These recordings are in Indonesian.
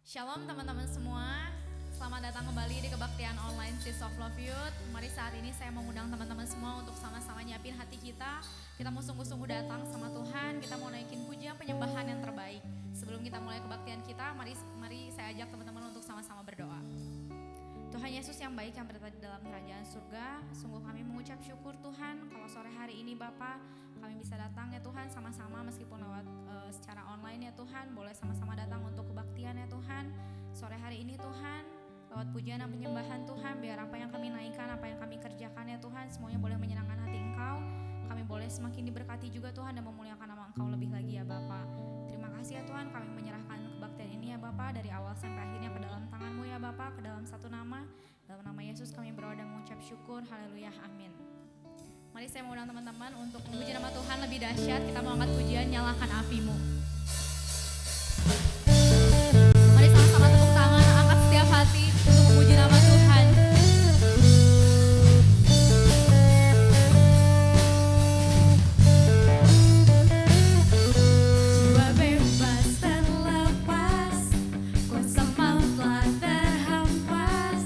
Shalom teman-teman semua, selamat datang kembali di kebaktian online Seeds of Love Youth. Mari saat ini saya mengundang teman-teman semua untuk sama-sama nyiapin hati kita. Kita mau sungguh-sungguh datang sama Tuhan, kita mau naikin pujian penyembahan yang terbaik. Sebelum kita mulai kebaktian kita, mari saya ajak teman-teman untuk sama-sama berdoa. Tuhan Yesus yang baik yang berada di dalam kerajaan surga, sungguh kami mengucap syukur Tuhan kalau sore hari ini Bapa kami bisa datang ya Tuhan sama-sama meskipun lewat secara online ya Tuhan, boleh sama-sama datang untuk kebaktian ya Tuhan. Sore hari ini Tuhan, lewat pujian dan penyembahan Tuhan, biar apa yang kami naikkan, apa yang kami kerjakan ya Tuhan, semuanya boleh menyenangkan hati Engkau. Kami boleh semakin diberkati juga Tuhan dan memuliakan nama Engkau lebih lagi ya Bapa. Terima kasih ya Tuhan, kami menyerahkan kebaktian ini ya Bapa, dari awal sampai akhirnya ke dalam tangan-Mu ya Bapa, ke dalam satu nama. Dalam nama Yesus kami berdoa dan mengucap syukur. Haleluya, amin. Mari saya mengundang teman-teman untuk memuji nama Tuhan lebih dahsyat. Kita mau angkat pujian Nyalakan Apimu. Mari sama-sama tepuk tangan, angkat setiap hati untuk memuji nama Tuhan. Jiwa bebas terlepas, kuasa maut telah terhampas.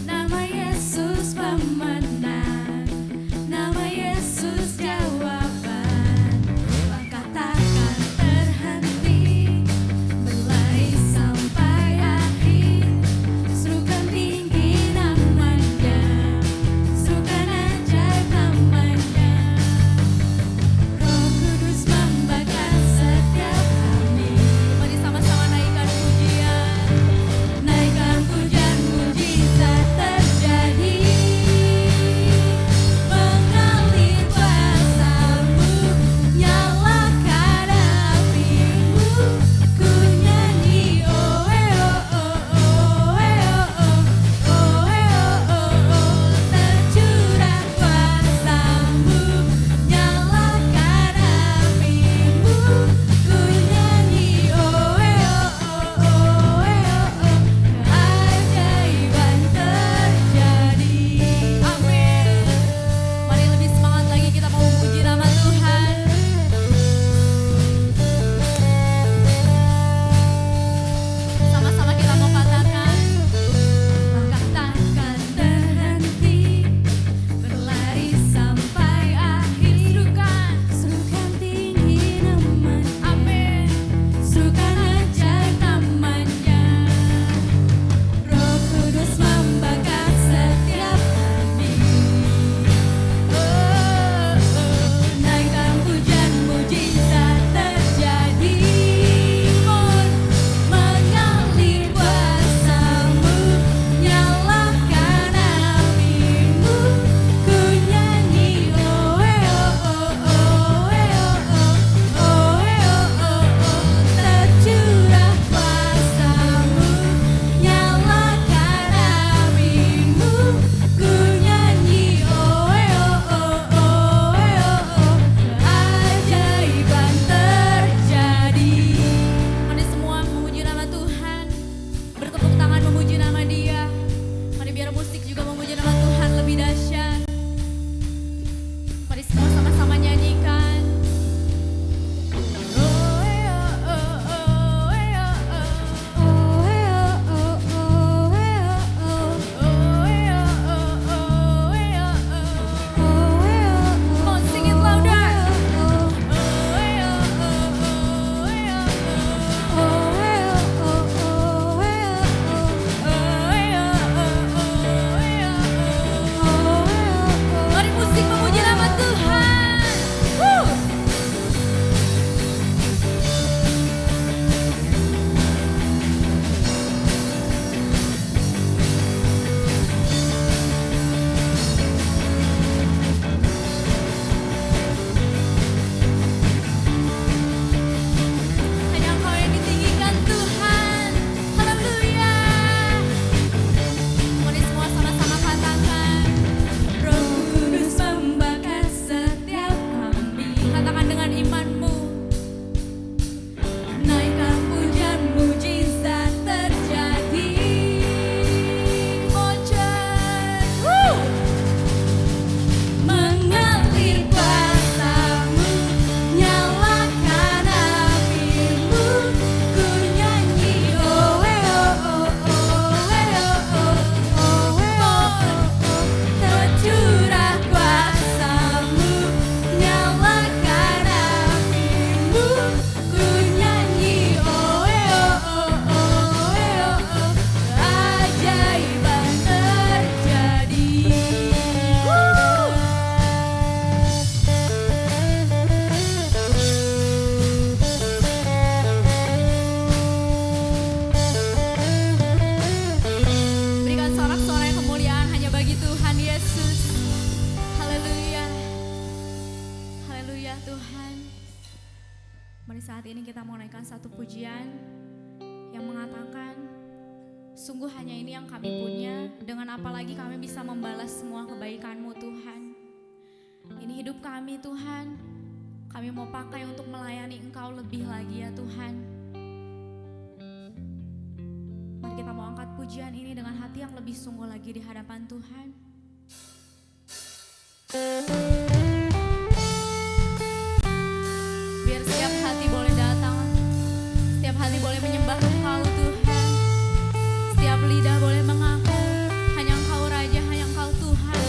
Nama Yesus pemenang, nama Yesus jawaban. Langkah takkan terhampas. pujian yang mengatakan, sungguh hanya ini yang kami punya, dengan apa lagi kami bisa membalas semua kebaikan-Mu Tuhan. Ini hidup kami Tuhan, kami mau pakai untuk melayani Engkau lebih lagi ya Tuhan. Mari kita mau angkat pujian ini dengan hati yang lebih sungguh lagi di hadapan Tuhan. Biar setiap hati boleh datang, setiap hati boleh menyembah Engkau Tuhan, setiap lidah boleh mengaku hanya Engkau Raja, hanya Engkau Tuhan.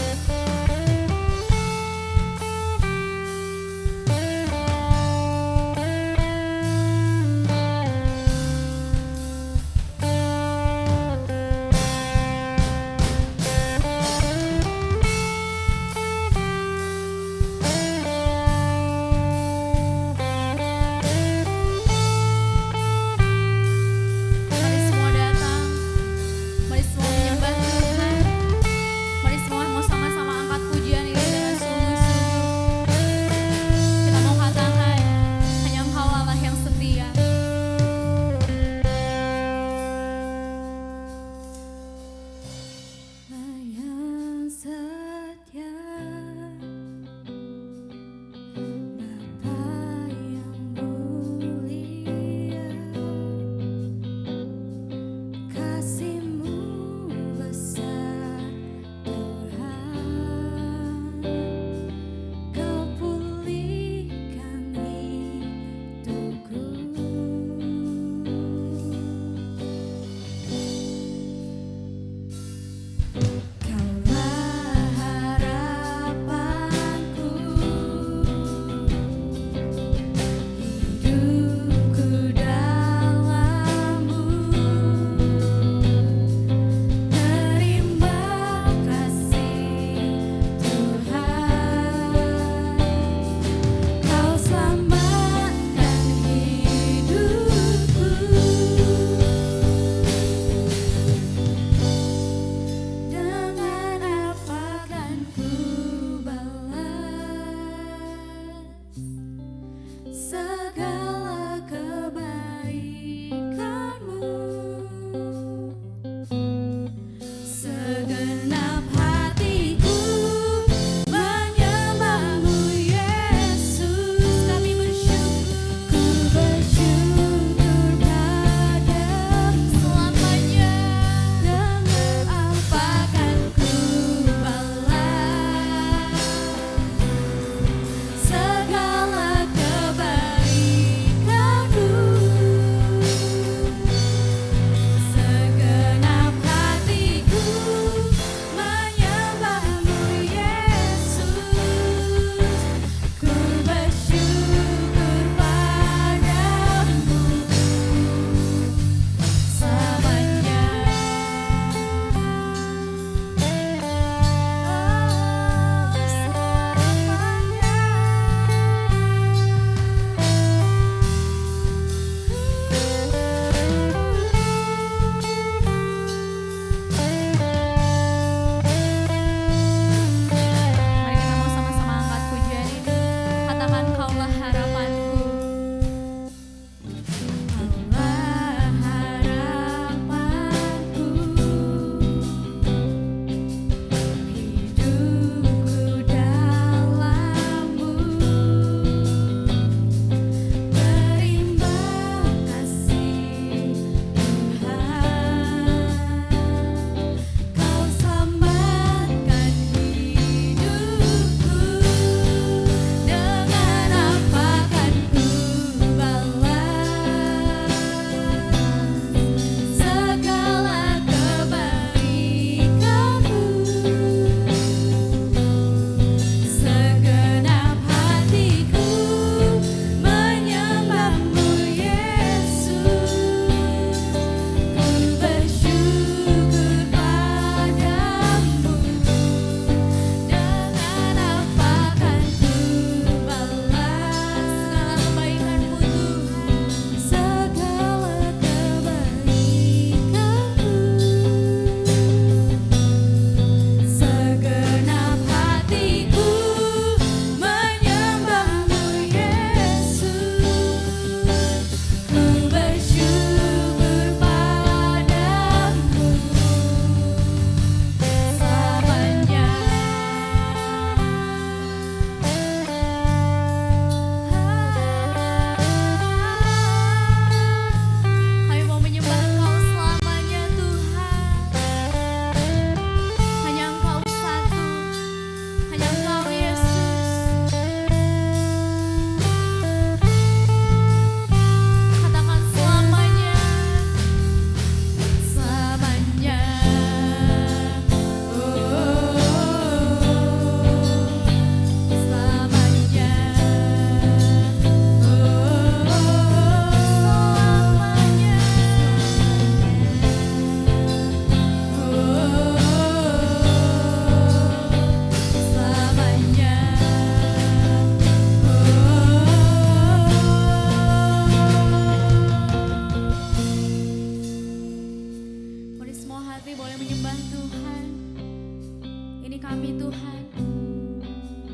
kami Tuhan.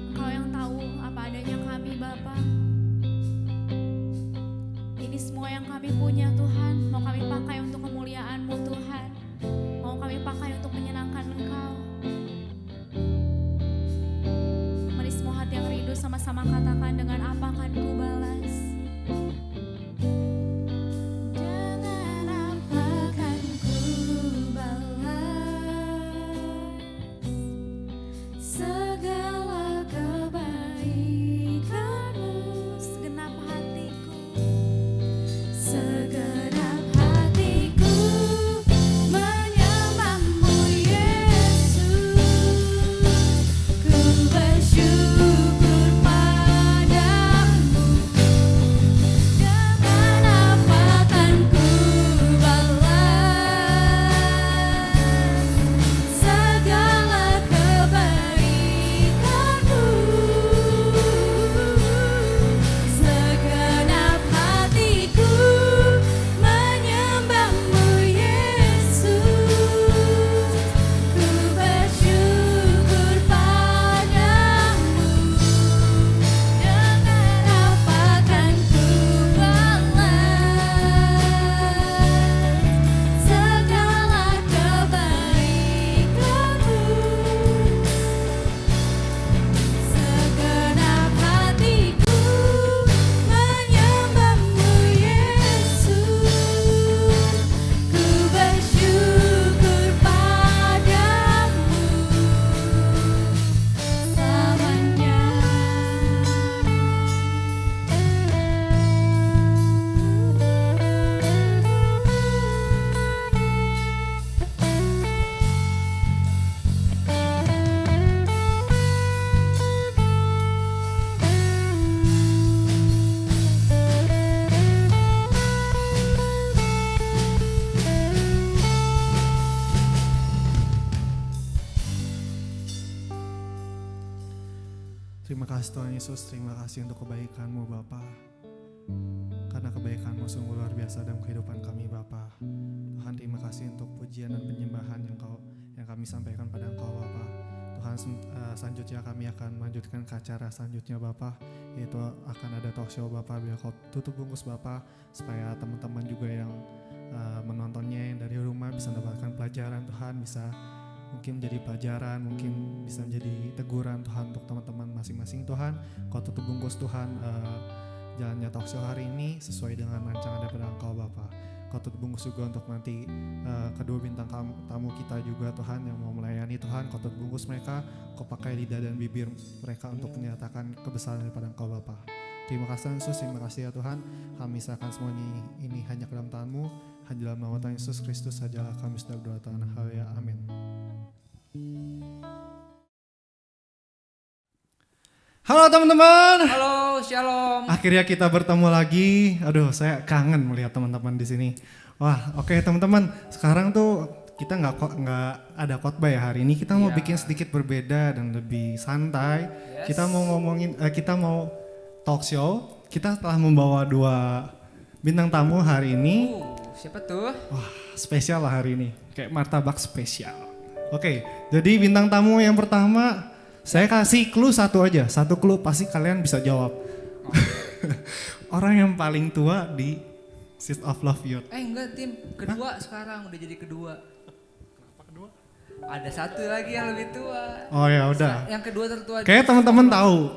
Engkau yang tahu apa adanya kami Bapa. Ini semua yang kami punya Tuhan, mau kami pakai untuk kemuliaan-Mu Tuhan. Mau kami pakai untuk menyenangkan Engkau. Mari semua hati yang rindu sama-sama katakan, dengan apa akan ku balas? Dengan apa akan ku balas segala kebaikan-Mu? Segenap hatiku, segenap hatiku menyembah-Mu Yesus. Ku bersyukur padamu. Dengan apa akan ku balas segala kebaikan-Mu? Segenap hatiku menyembah-Mu Yesus. Ku bersyukur padamu. Dengan apa akan ku balas segala kebaikan-Mu? Segenap hatiku menyembah-Mu Yesus. Ku bersyukur padamu selamanya. Terima kasih Tuhan Yesus, terima kasih untuk kebaikan-Mu Bapa. Karena kebaikan-Mu sungguh luar biasa dalam kehidupan kami Bapa. Tuhan, terima kasih untuk pujian dan penyembahan yang kami sampaikan pada Engkau Bapa. Tuhan, selanjutnya kami akan melanjutkan ke acara selanjutnya Bapa, yaitu akan ada talk show Bapa. Biar Kau tutup bungkus Bapa, supaya teman-teman juga yang menontonnya yang dari rumah bisa mendapatkan pelajaran Tuhan, bisa mungkin menjadi pelajaran, mungkin bisa menjadi teguran Tuhan untuk teman-teman masing-masing Tuhan. Kau tutup bungkus Tuhan jalannya talk show hari ini sesuai dengan rancangan daripada Engkau Bapa. Kau tutup bungkus juga untuk nanti kedua bintang tamu kita juga Tuhan yang mau melayani Tuhan. Kau tutup bungkus mereka, Kau pakai lidah dan bibir mereka untuk menyatakan kebesaran daripada Engkau Bapa. Terima kasih Yesus, terima kasih ya Tuhan. Kami serahkan semua ini hanya ke dalam tangan-Mu. Hanya dalam nama Tuhan Yesus Kristus sajalah kami sudah berdoa Tuhan. Haleluya, amin. Halo teman-teman. Halo, shalom. Akhirnya kita bertemu lagi. Aduh, saya kangen melihat teman-teman di sini. Wah, oke teman-teman. Sekarang tuh kita nggak ada khotbah ya hari ini. Kita mau bikin sedikit berbeda dan lebih santai. Yes. Kita mau kita mau talk show. Kita telah membawa 2 bintang tamu hari ini. Siapa tuh? Wah, spesial lah hari ini. Kayak martabak spesial. Oke, jadi bintang tamu yang pertama saya kasih clue satu aja. Satu clue pasti kalian bisa jawab. Orang yang paling tua di Seeds of Love Youth. Enggak Tim, kedua sekarang udah jadi kedua. Kenapa kedua? Ada satu lagi yang lebih tua. Oh ya udah. Yang kedua tertua. Kayak teman-teman tahu.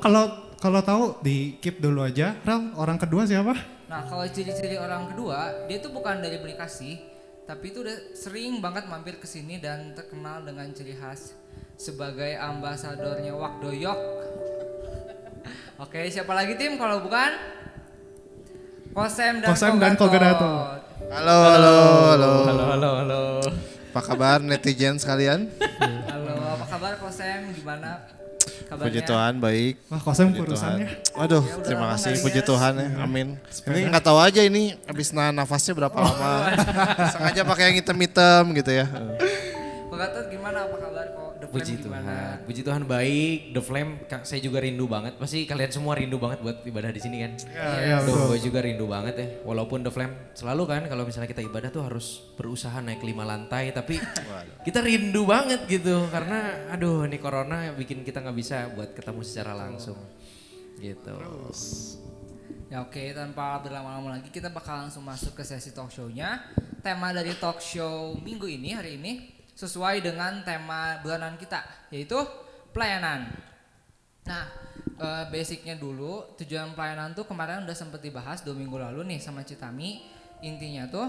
Kalau tahu di keep dulu aja. Ral, orang kedua siapa? Nah kalau ciri-ciri orang kedua, dia tuh bukan dari benih kasih, tapi itu udah sering banget mampir ke sini dan terkenal dengan ciri khas sebagai ambasadornya Wakdoyok. Oke, siapa lagi Tim kalau bukan? Kosem dan Kogato. Halo. Halo. Apa kabar netizen sekalian? Halo, apa kabar Kosem? Gimana kabarnya? Puji Tuhan, baik. Wah, Kosem Puji kurusannya. Tuhan. Waduh, Ya, udah terima lama kasih. nggak Puji lihat. Tuhan ya, amin. Ini nggak tahu aja ini habis nafasnya berapa lama. Sengaja pakai yang hitam-hitam gitu ya. Kok Gatot gimana, apa kabar kok? The Flame Puji gimana? Tuhan, puji Tuhan baik. The Flame, saya juga rindu banget. Pasti kalian semua rindu banget buat ibadah di sini kan. Ya, Gue juga rindu banget ya. Walaupun The Flame selalu kan kalau misalnya kita ibadah tuh harus berusaha naik 5 lantai, tapi kita rindu banget gitu. Karena aduh ini corona bikin kita nggak bisa buat ketemu secara langsung, gitu. Ya oke, tanpa berlama-lama lagi kita bakal langsung masuk ke sesi talk show-nya. Tema dari talk show minggu ini, hari ini sesuai dengan tema bulanan kita, yaitu pelayanan. Nah, basicnya dulu, tujuan pelayanan tuh kemarin udah sempet dibahas 2 minggu lalu nih sama Citami. Intinya tuh,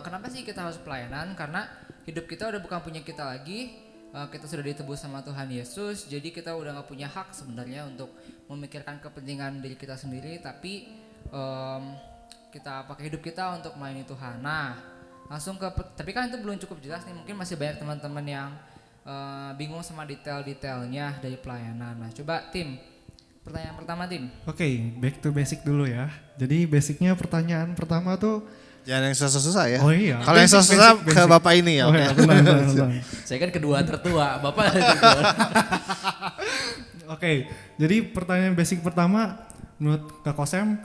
kenapa sih kita harus pelayanan? Karena hidup kita udah bukan punya kita lagi, kita sudah ditebus sama Tuhan Yesus, jadi kita udah gak punya hak sebenarnya untuk memikirkan kepentingan diri kita sendiri, tapi kita pakai hidup kita untuk melayani Tuhan. Nah, langsung ke, tapi kan itu belum cukup jelas nih, mungkin masih banyak teman-teman yang bingung sama detail-detailnya dari pelayanan. Nah coba tim, pertanyaan pertama tim. Oke, back to basic dulu ya. Jadi basicnya pertanyaan pertama tuh, Jangan yang susah-susah ya. oh iya. Kalau yang Basic, susah basic, ke basic. Bapak ini ya. Oh Oke. iya, benar. Saya kan kedua tertua, Bapak kedua. Oke, jadi pertanyaan basic pertama menurut Kak Kosem,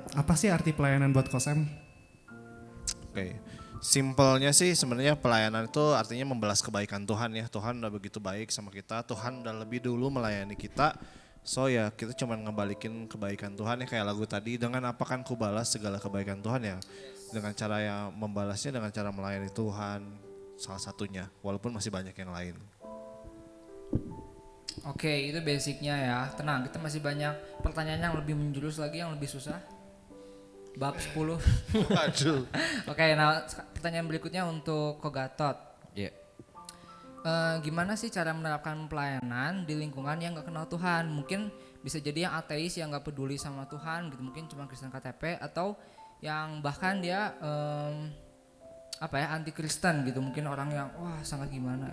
apa sih arti pelayanan buat Kosem? Oke. Simpelnya sih sebenarnya pelayanan itu artinya membalas kebaikan Tuhan ya. Tuhan udah begitu baik sama kita, Tuhan udah lebih dulu melayani kita. So ya kita cuma ngebalikin kebaikan Tuhan ya, kayak lagu tadi, dengan apa kan ku balas segala kebaikan Tuhan ya. Dengan cara yang membalasnya dengan cara melayani Tuhan, salah satunya, walaupun masih banyak yang lain. Oke, itu basicnya ya. Tenang, kita masih banyak pertanyaan yang lebih menjurus lagi, yang lebih susah. Bab 10. Aduh. Oke, nah pertanyaan berikutnya untuk Ko Gatot. Ya. Gimana sih cara menerapkan pelayanan di lingkungan yang gak kenal Tuhan? Mungkin bisa jadi yang ateis yang gak peduli sama Tuhan gitu, mungkin cuma Kristen KTP, atau yang bahkan dia anti Kristen gitu, mungkin orang yang wah sangat gimana.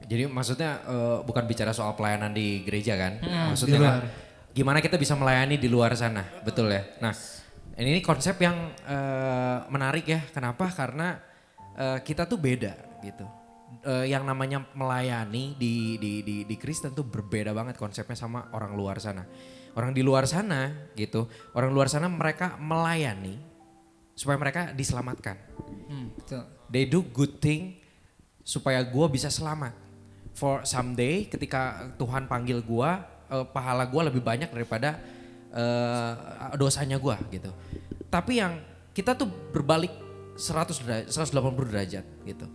Jadi maksudnya bukan bicara soal pelayanan di gereja kan? Maksudnya di luar. gimana kita bisa melayani di luar sana, betul ya? Nah ini konsep yang menarik ya, kenapa? Karena kita tuh beda gitu. Yang namanya melayani di Kristen tuh berbeda banget konsepnya sama orang luar sana. Orang di luar sana gitu, orang luar sana mereka melayani supaya mereka diselamatkan. Betul. They do good thing supaya gue bisa selamat. For someday ketika Tuhan panggil gue, pahala gue lebih banyak daripada dosanya gue gitu. Tapi yang kita tuh berbalik 180 derajat gitu.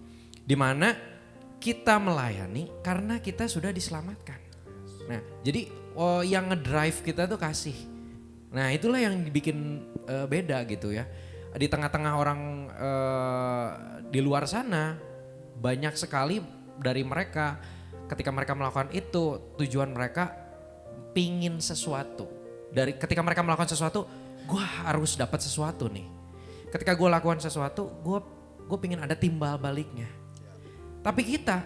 Dimana kita melayani karena kita sudah diselamatkan. Nah jadi yang ngedrive kita tuh kasih. Nah itulah yang bikin beda gitu ya. Di tengah-tengah orang di luar sana banyak sekali dari mereka ketika mereka melakukan itu tujuan mereka pingin sesuatu. Dari ketika mereka melakukan sesuatu, gue harus dapat sesuatu nih. Ketika gue lakukan sesuatu, gue pingin ada timbal baliknya. Tapi kita,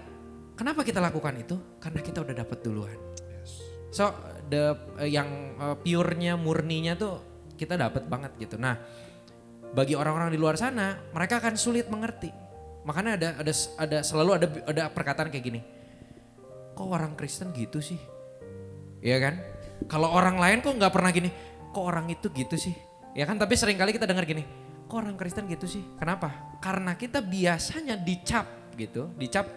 kenapa kita lakukan itu? Karena kita udah dapat duluan. So yang pure-nya, murninya tuh kita dapat banget gitu. Nah, bagi orang-orang di luar sana, mereka akan sulit mengerti. Makanya selalu ada perkataan kayak gini. Kok orang Kristen gitu sih? Iya kan? Kalau orang lain kok nggak pernah gini. Kok orang itu gitu sih? Ya kan? Tapi seringkali kita dengar gini. Kok orang Kristen gitu sih? Kenapa? Karena kita biasanya dicap gitu, dicap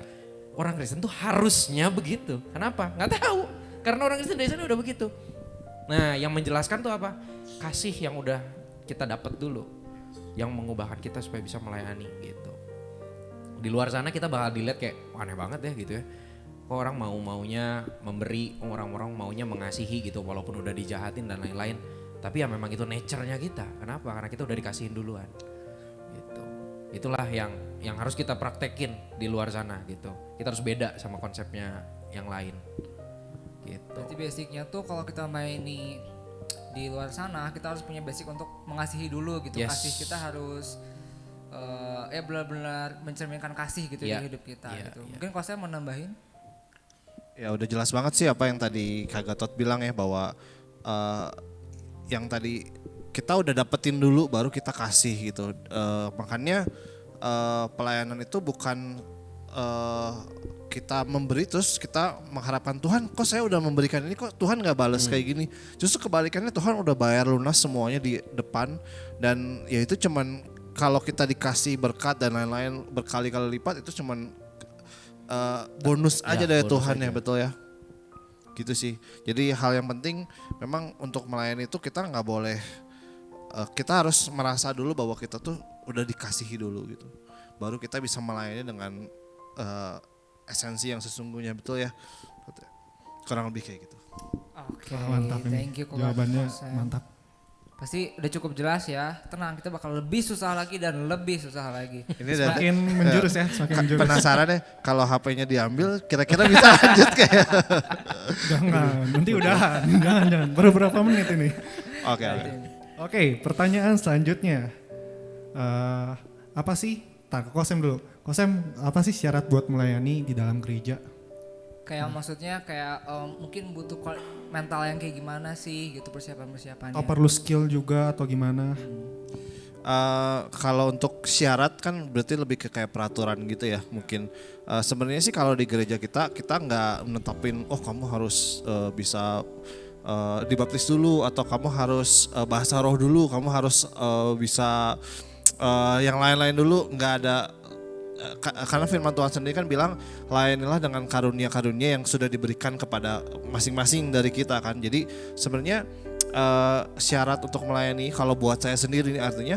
orang Kristen tuh harusnya begitu. Kenapa? Nggak tahu. Karena orang Kristen dari sana udah begitu. Nah, yang menjelaskan tuh apa? Kasih yang udah kita dapat dulu, yang mengubahkan kita supaya bisa melayani gitu. Di luar sana kita bakal dilihat kayak aneh banget ya gitu ya. Kok orang maunya memberi, orang-orang maunya mengasihi gitu walaupun udah dijahatin dan lain-lain. Tapi ya memang itu nature-nya kita. Kenapa? Karena kita udah dikasihin duluan. Gitu. Itulah yang harus kita praktekin di luar sana gitu. Kita harus beda sama konsepnya yang lain. Gitu. Berarti basicnya tuh kalau kita main di luar sana, kita harus punya basic untuk mengasihi dulu gitu. Yes. Kasih kita harus benar-benar mencerminkan kasih gitu Yeah. di hidup kita Yeah, gitu. yeah. Mungkin kalau saya mau nambahin. Ya udah jelas banget sih apa yang tadi Kak Gatot bilang ya, bahwa yang tadi kita udah dapetin dulu baru kita kasih gitu. Makanya pelayanan itu bukan kita memberi terus kita mengharapkan Tuhan kok saya udah memberikan ini kok Tuhan nggak balas kayak gini. Justru kebalikannya Tuhan udah bayar lunas semuanya di depan, dan ya itu cuman kalau kita dikasih berkat dan lain-lain berkali-kali lipat itu cuman bonus aja dari bonus Tuhan aja. ya, betul ya. Gitu sih. Jadi hal yang penting memang untuk melayani itu kita nggak boleh kita harus merasa dulu bahwa kita tuh udah dikasihi dulu gitu. Baru kita bisa melayani dengan esensi yang sesungguhnya, betul ya. Kurang lebih kayak gitu. Oke, Mantap ini. thank you Jawabannya Kosem. mantap. Pasti udah cukup jelas ya. Tenang, kita bakal lebih susah lagi dan lebih susah lagi. Ini dari Semakin menjurus ya, semakin menjurus. penasaran deh kalau HP-nya diambil kira-kira bisa lanjut kayak. Jangan, nanti udahan. Jangan. Baru berapa menit ini? Oke. Oke, pertanyaan selanjutnya. Apa sih? Ke Kosem dulu. Kosem, apa sih syarat buat melayani di dalam gereja? Kayak maksudnya kayak mungkin butuh mental yang kayak gimana sih gitu persiapannya. Atau perlu skill juga atau gimana? Kalau untuk syarat kan berarti lebih ke kayak peraturan gitu ya mungkin. Sebenarnya sih kalau di gereja kita nggak menetapin oh kamu harus bisa dibaptis dulu atau kamu harus bahasa roh dulu, kamu harus bisa yang lain-lain dulu, nggak ada. Karena firman Tuhan sendiri kan bilang layanilah dengan karunia-karunia yang sudah diberikan kepada masing-masing dari kita kan. Jadi sebenarnya syarat untuk melayani kalau buat saya sendiri ini artinya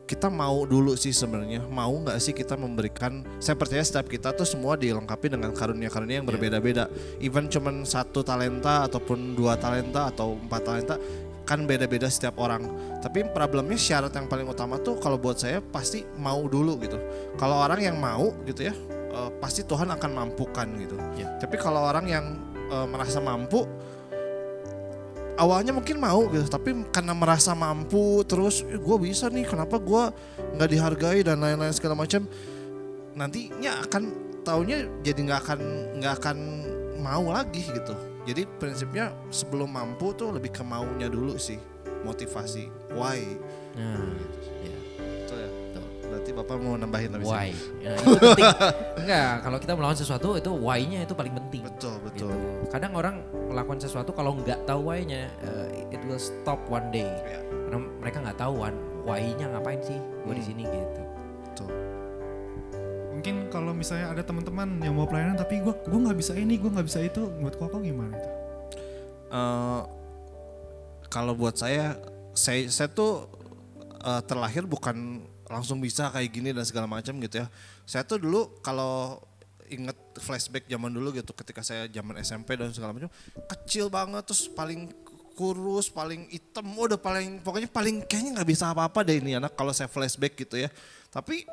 kita mau dulu sih sebenarnya, mau nggak sih kita memberikan. Saya percaya setiap kita tuh semua dilengkapi dengan karunia-karunia yang berbeda-beda. Even cuman 1 talenta ataupun 2 talenta atau 4 talenta kan beda-beda setiap orang. Tapi problemnya syarat yang paling utama tuh kalau buat saya pasti mau dulu gitu. Kalau orang yang mau gitu ya pasti Tuhan akan mampukan gitu. Tapi kalau orang yang merasa mampu awalnya mungkin mau gitu, tapi karena merasa mampu terus gue bisa nih, kenapa gue nggak dihargai dan lain-lain segala macam, nantinya akan taunya jadi nggak akan mau lagi gitu. Jadi prinsipnya sebelum mampu tuh lebih ke maunya dulu sih, motivasi, why. Nah, ya. Betul ya. Betul. Berarti Bapak mau nambahin habis Why? ini? Ya, itu penting. Enggak, kalau kita melakukan sesuatu itu why-nya itu paling penting. Betul. Gitu. Kadang orang melakukan sesuatu kalau nggak tahu why-nya, it will stop one day. Ya. Karena mereka nggak tahu why-nya ngapain sih gue di sini gitu. Betul. Mungkin kalau misalnya ada teman-teman yang mau pelayanan tapi gue nggak bisa ini, gue nggak bisa itu, buat Koko gimana itu? Kalau buat saya tuh terlahir bukan langsung bisa kayak gini dan segala macam gitu ya. Saya tuh dulu kalau inget flashback zaman dulu gitu, ketika saya zaman SMP dan segala macam, kecil banget terus paling kurus, paling hitam, udah pokoknya paling kayaknya nggak bisa apa-apa deh ini anak kalau saya flashback gitu ya. Tapi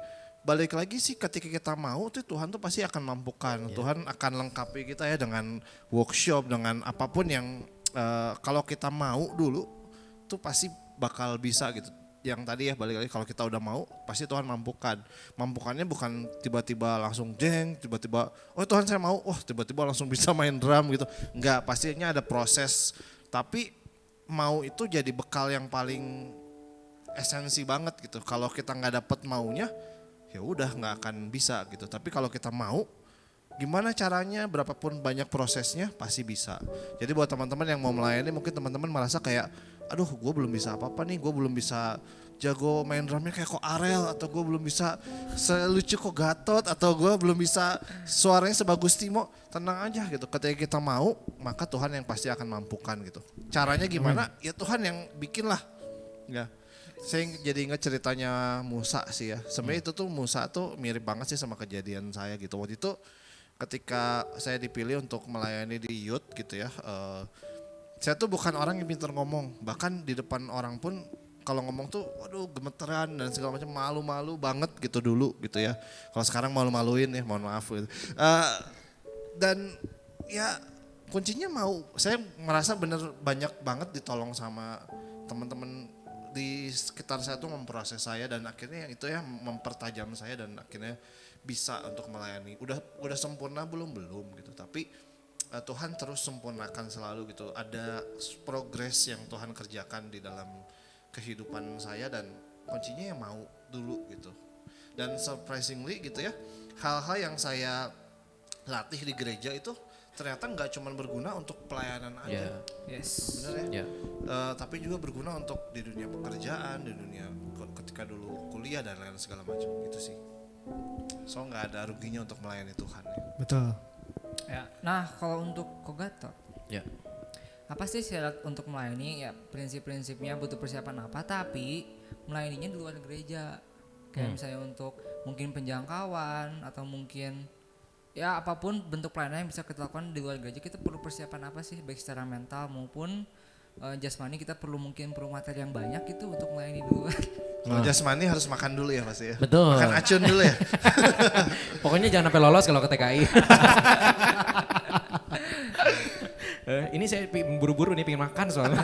balik lagi sih ketika kita mau tuh Tuhan tuh pasti akan mampukan. Tuhan akan lengkapi kita ya dengan workshop, dengan apapun yang kalau kita mau dulu tuh pasti bakal bisa gitu. Yang tadi ya balik lagi kalau kita udah mau pasti Tuhan mampukan. Mampukannya bukan tiba-tiba langsung tiba-tiba oh Tuhan saya mau, tiba-tiba langsung bisa main drum gitu. Enggak, pastinya ada proses. Tapi mau itu jadi bekal yang paling esensi banget gitu. Kalau kita nggak dapet maunya ya udah nggak akan bisa gitu. Tapi kalau kita mau, gimana caranya, berapapun banyak prosesnya pasti bisa. Jadi buat teman-teman yang mau melayani, mungkin teman-teman merasa kayak, aduh gue belum bisa apa-apa nih, gue belum bisa jago main drumnya kayak kok Arel, atau gue belum bisa selucu kok Gatot, atau gue belum bisa suaranya sebagus Timo. Tenang aja gitu, ketika kita mau maka Tuhan yang pasti akan mampukan gitu. Caranya gimana? Ya Tuhan yang bikin lah. Ya. Saya jadi ingat ceritanya Musa sih ya. Sebenarnya itu tuh Musa tuh mirip banget sih sama kejadian saya gitu. Waktu itu ketika saya dipilih untuk melayani di youth gitu ya. Saya tuh bukan orang yang pintar ngomong. Bahkan di depan orang pun kalau ngomong tuh waduh gemeteran dan segala macam, malu-malu banget gitu dulu gitu ya. Kalau sekarang malu-maluin ya, mohon maaf gitu. Dan ya kuncinya mau. Saya merasa bener banyak banget ditolong sama teman-teman di sekitar saya tuh memproses saya, dan akhirnya itu ya mempertajam saya dan akhirnya bisa untuk melayani. Udah sempurna belum gitu, tapi Tuhan terus sempurnakan selalu gitu. Ada progres yang Tuhan kerjakan di dalam kehidupan saya, dan kuncinya ya mau dulu gitu. Dan surprisingly gitu ya, hal-hal yang saya latih di gereja itu ternyata nggak cuma berguna untuk pelayanan aja, Yes. bener ya? Ya. Tapi juga berguna untuk di dunia pekerjaan, di dunia ketika dulu kuliah dan lain segala macam itu sih. So nggak ada ruginya untuk melayani Tuhan ya. Betul. Ya. Nah, kalau untuk Kogatot, Ya. apa sih syarat untuk melayani? Ya, prinsip-prinsipnya butuh persiapan apa, tapi melayaninya di luar gereja. Kayak misalnya untuk mungkin penjangkauan atau mungkin ya apapun bentuk pelayanan yang bisa kita lakukan di luar gereja, kita perlu persiapan apa sih, baik secara mental maupun jasmani. Kita perlu materi yang banyak itu untuk melayani di luar. Kalau jasmani harus makan dulu ya pasti ya. Betul. Makan acun dulu ya. Pokoknya jangan sampai lolos kalau ke TKI. Ini saya buru-buru nih pengen makan soalnya.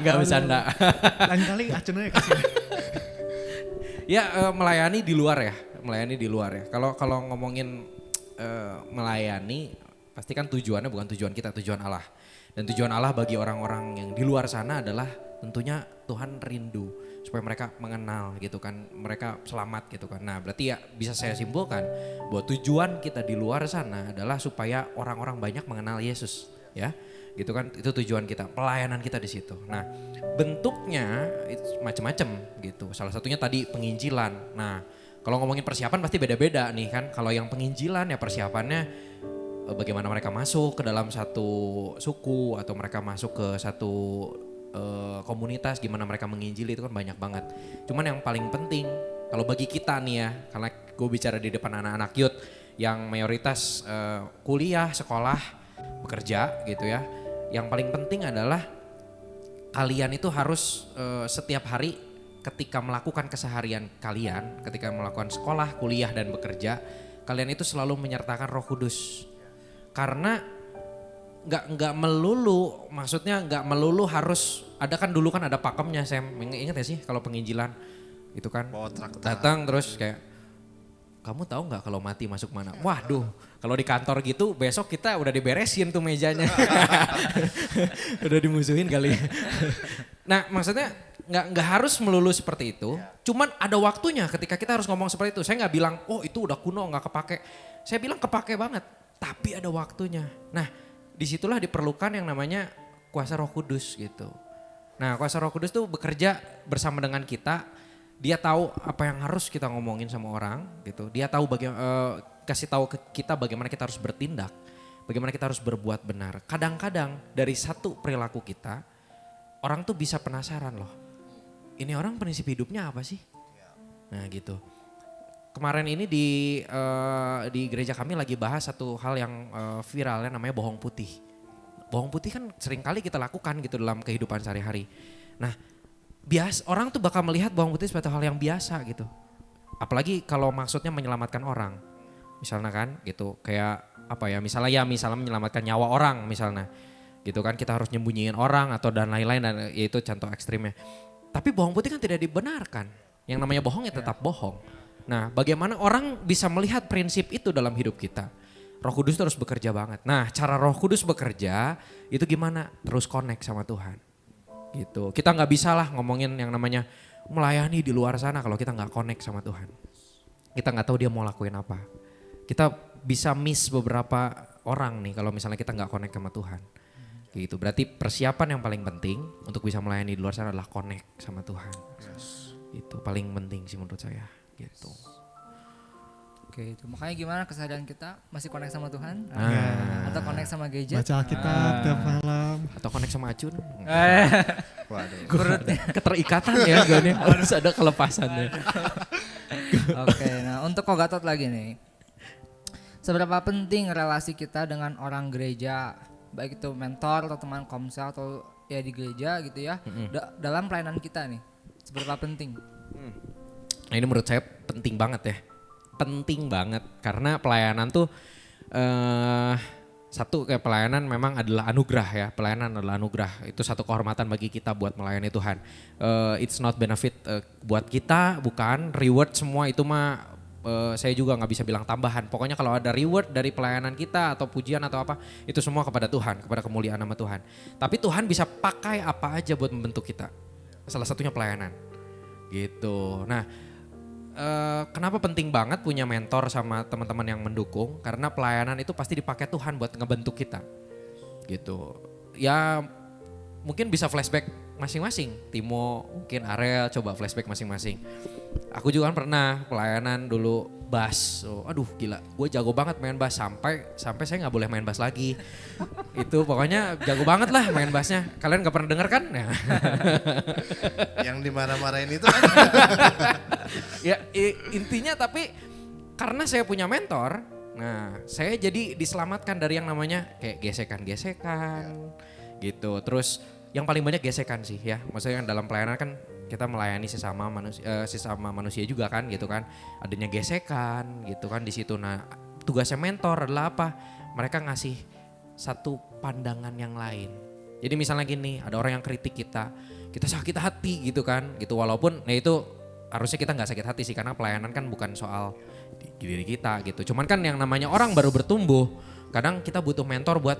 Enggak bercanda. Lain kali acunnya kasih. Ya melayani di luar ya, melayani di luar ya. Kalau ngomongin melayani, pasti kan tujuannya bukan tujuan kita, tujuan Allah. Dan tujuan Allah bagi orang-orang yang di luar sana adalah tentunya Tuhan rindu supaya mereka mengenal gitu kan, mereka selamat gitu kan. Nah berarti ya bisa saya simpulkan bahwa tujuan kita di luar sana adalah supaya orang-orang banyak mengenal Yesus ya. Gitu kan, itu tujuan kita, pelayanan kita di situ. Nah bentuknya itu macam-macam gitu. Salah satunya tadi penginjilan. Nah kalau ngomongin persiapan pasti beda-beda nih kan. Kalau yang penginjilan ya persiapannya bagaimana mereka masuk ke dalam satu suku atau mereka masuk ke satu komunitas, gimana mereka menginjili, itu kan banyak banget. Cuman yang paling penting kalau bagi kita nih ya, karena gue bicara di depan anak-anak youth yang mayoritas kuliah, sekolah, bekerja gitu ya. Yang paling penting adalah kalian itu harus setiap hari ketika melakukan keseharian kalian, ketika melakukan sekolah, kuliah dan bekerja, kalian itu selalu menyertakan Roh Kudus. Karena nggak melulu, maksudnya nggak melulu harus ada, kan dulu kan ada pakemnya, Sam. Ingat ya sih kalau penginjilan itu kan Bawa traktor. datang terus kayak, kamu tahu nggak kalau mati masuk mana? Waduh, kalau di kantor gitu besok kita udah diberesin tuh mejanya. Udah dimusuhin kali. Nah maksudnya nggak harus melulu seperti itu. Cuman ada waktunya ketika kita harus ngomong seperti itu. Saya nggak bilang, oh itu udah kuno nggak kepake. Saya bilang kepake banget. Tapi ada waktunya. Nah disitulah diperlukan yang namanya kuasa Roh Kudus gitu. Nah kuasa Roh Kudus tuh bekerja bersama dengan kita. Dia tahu apa yang harus kita ngomongin sama orang gitu. Dia tahu kasih tahu ke kita bagaimana kita harus bertindak, bagaimana kita harus berbuat benar. Kadang-kadang dari satu perilaku kita, orang tuh bisa penasaran loh. Ini orang prinsip hidupnya apa sih? Nah gitu. Kemarin ini di gereja kami lagi bahas satu hal yang viralnya namanya bohong putih. Bohong putih kan sering kali kita lakukan gitu dalam kehidupan sehari-hari. Nah orang tuh bakal melihat bawang putih sebagai hal yang biasa gitu. Apalagi kalau maksudnya menyelamatkan orang. Misalnya kan gitu, kayak apa ya, misalnya menyelamatkan nyawa orang misalnya. Gitu kan, kita harus nyembunyiin orang atau dan lain-lain, dan ya itu contoh ekstrimnya. Tapi bawang putih kan tidak dibenarkan. Yang namanya bohong ya tetap bohong. Nah bagaimana orang bisa melihat prinsip itu dalam hidup kita? Roh Kudus terus bekerja banget. Nah cara Roh Kudus bekerja itu gimana? Terus connect sama Tuhan. Gitu. Kita nggak bisa lah ngomongin yang namanya melayani di luar sana kalau kita nggak connect sama Tuhan. Kita nggak tahu dia mau lakuin apa. Kita bisa miss beberapa orang nih kalau misalnya kita nggak connect sama Tuhan. Gitu. Berarti persiapan yang paling penting untuk bisa melayani di luar sana adalah connect sama Tuhan. Itu paling penting sih menurut saya. Gitu. Oke, itu makanya gimana keseharian kita masih connect sama Tuhan? Nah. Atau connect sama gadget? Baca Alkitab tiap malam. Atau connect sama Acun. Waduh. Keterikatan ya gini, harus ada kelepasannya. Oke, nah untuk Kogatot lagi nih. Seberapa penting relasi kita dengan orang gereja, baik itu mentor atau teman komsel atau ya di gereja gitu ya, dalam pelayanan kita nih, seberapa penting? Nah ini menurut saya penting banget ya. Penting banget karena pelayanan tuh satu, kayak pelayanan memang adalah anugerah ya. Pelayanan adalah anugerah. Itu satu kehormatan bagi kita buat melayani Tuhan. It's not benefit buat kita, bukan reward semua itu mah. Saya juga nggak bisa bilang tambahan. Pokoknya kalau ada reward dari pelayanan kita atau pujian atau apa, itu semua kepada Tuhan, kepada kemuliaan nama Tuhan. Tapi Tuhan bisa pakai apa aja buat membentuk kita. Salah satunya pelayanan. Gitu. Nah, kenapa penting banget punya mentor sama teman-teman yang mendukung? Karena pelayanan itu pasti dipakai Tuhan buat ngebentuk kita, gitu. Ya mungkin bisa flashback masing-masing. Timo, mungkin Arel, coba flashback masing-masing. Aku juga kan pernah pelayanan dulu bass. Oh, aduh gila, gue jago banget main bass sampai saya nggak boleh main bass lagi. Itu pokoknya jago banget lah main bassnya. Kalian nggak pernah denger kan? Nah. Yang dimarah-marahin itu kan. Ya intinya tapi karena saya punya mentor, nah saya jadi diselamatkan dari yang namanya kayak gesekan-gesekan gitu. Terus yang paling banyak gesekan sih ya, maksudnya kan dalam pelayanan kan kita melayani sesama manusia juga kan gitu kan, adanya gesekan gitu kan di situ. Nah tugasnya mentor adalah apa? Mereka ngasih satu pandangan yang lain. Jadi misalnya gini, ada orang yang kritik kita sakit hati gitu kan, gitu walaupun ya itu harusnya kita nggak sakit hati sih karena pelayanan kan bukan soal diri kita gitu. Cuman kan yang namanya orang baru bertumbuh, kadang kita butuh mentor buat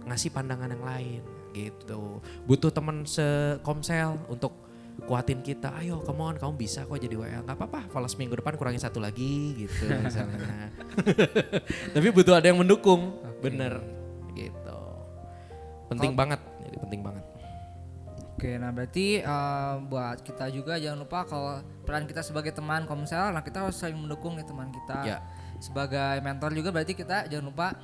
ngasih pandangan yang lain gitu. Butuh teman sekomsel untuk kuatin kita, ayo come on kamu bisa kok jadi WL, gak apa-apa falas minggu depan kurangin satu lagi gitu misalnya. Tapi butuh ada yang mendukung, bener gitu. Penting banget, jadi penting banget. Oke, nah berarti buat kita juga jangan lupa kalau peran kita sebagai teman komsel, nah kita harus saling mendukung nih teman kita. Ya. Sebagai mentor juga berarti kita jangan lupa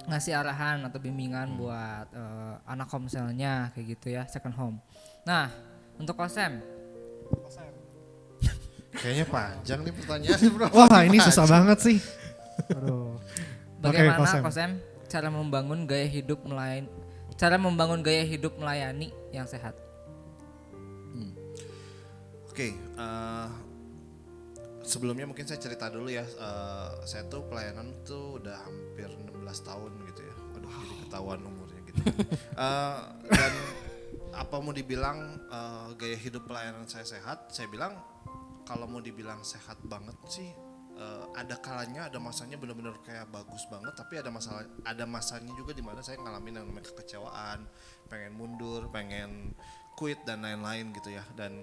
ngasih arahan atau bimbingan buat anak komselnya kayak gitu ya, second home. Nah, untuk Kosem. Kayaknya panjang nih pertanyaannya bro. Wah ini susah banget sih. Aduh. Bagaimana Kosem. Kosem cara membangun gaya hidup melayani yang sehat? Oke, sebelumnya mungkin saya cerita dulu ya. Saya tuh pelayanan tuh udah hampir 16 tahun gitu ya. Waduh, jadi ketahuan umurnya gitu. Dan apa mau dibilang gaya hidup pelayanan saya sehat? Saya bilang kalau mau dibilang sehat banget sih, ada kalanya, ada masanya benar-benar kayak bagus banget. Tapi ada masanya juga di mana saya ngalamin yang namanya kekecewaan, pengen mundur, pengen quit dan lain-lain gitu ya. Dan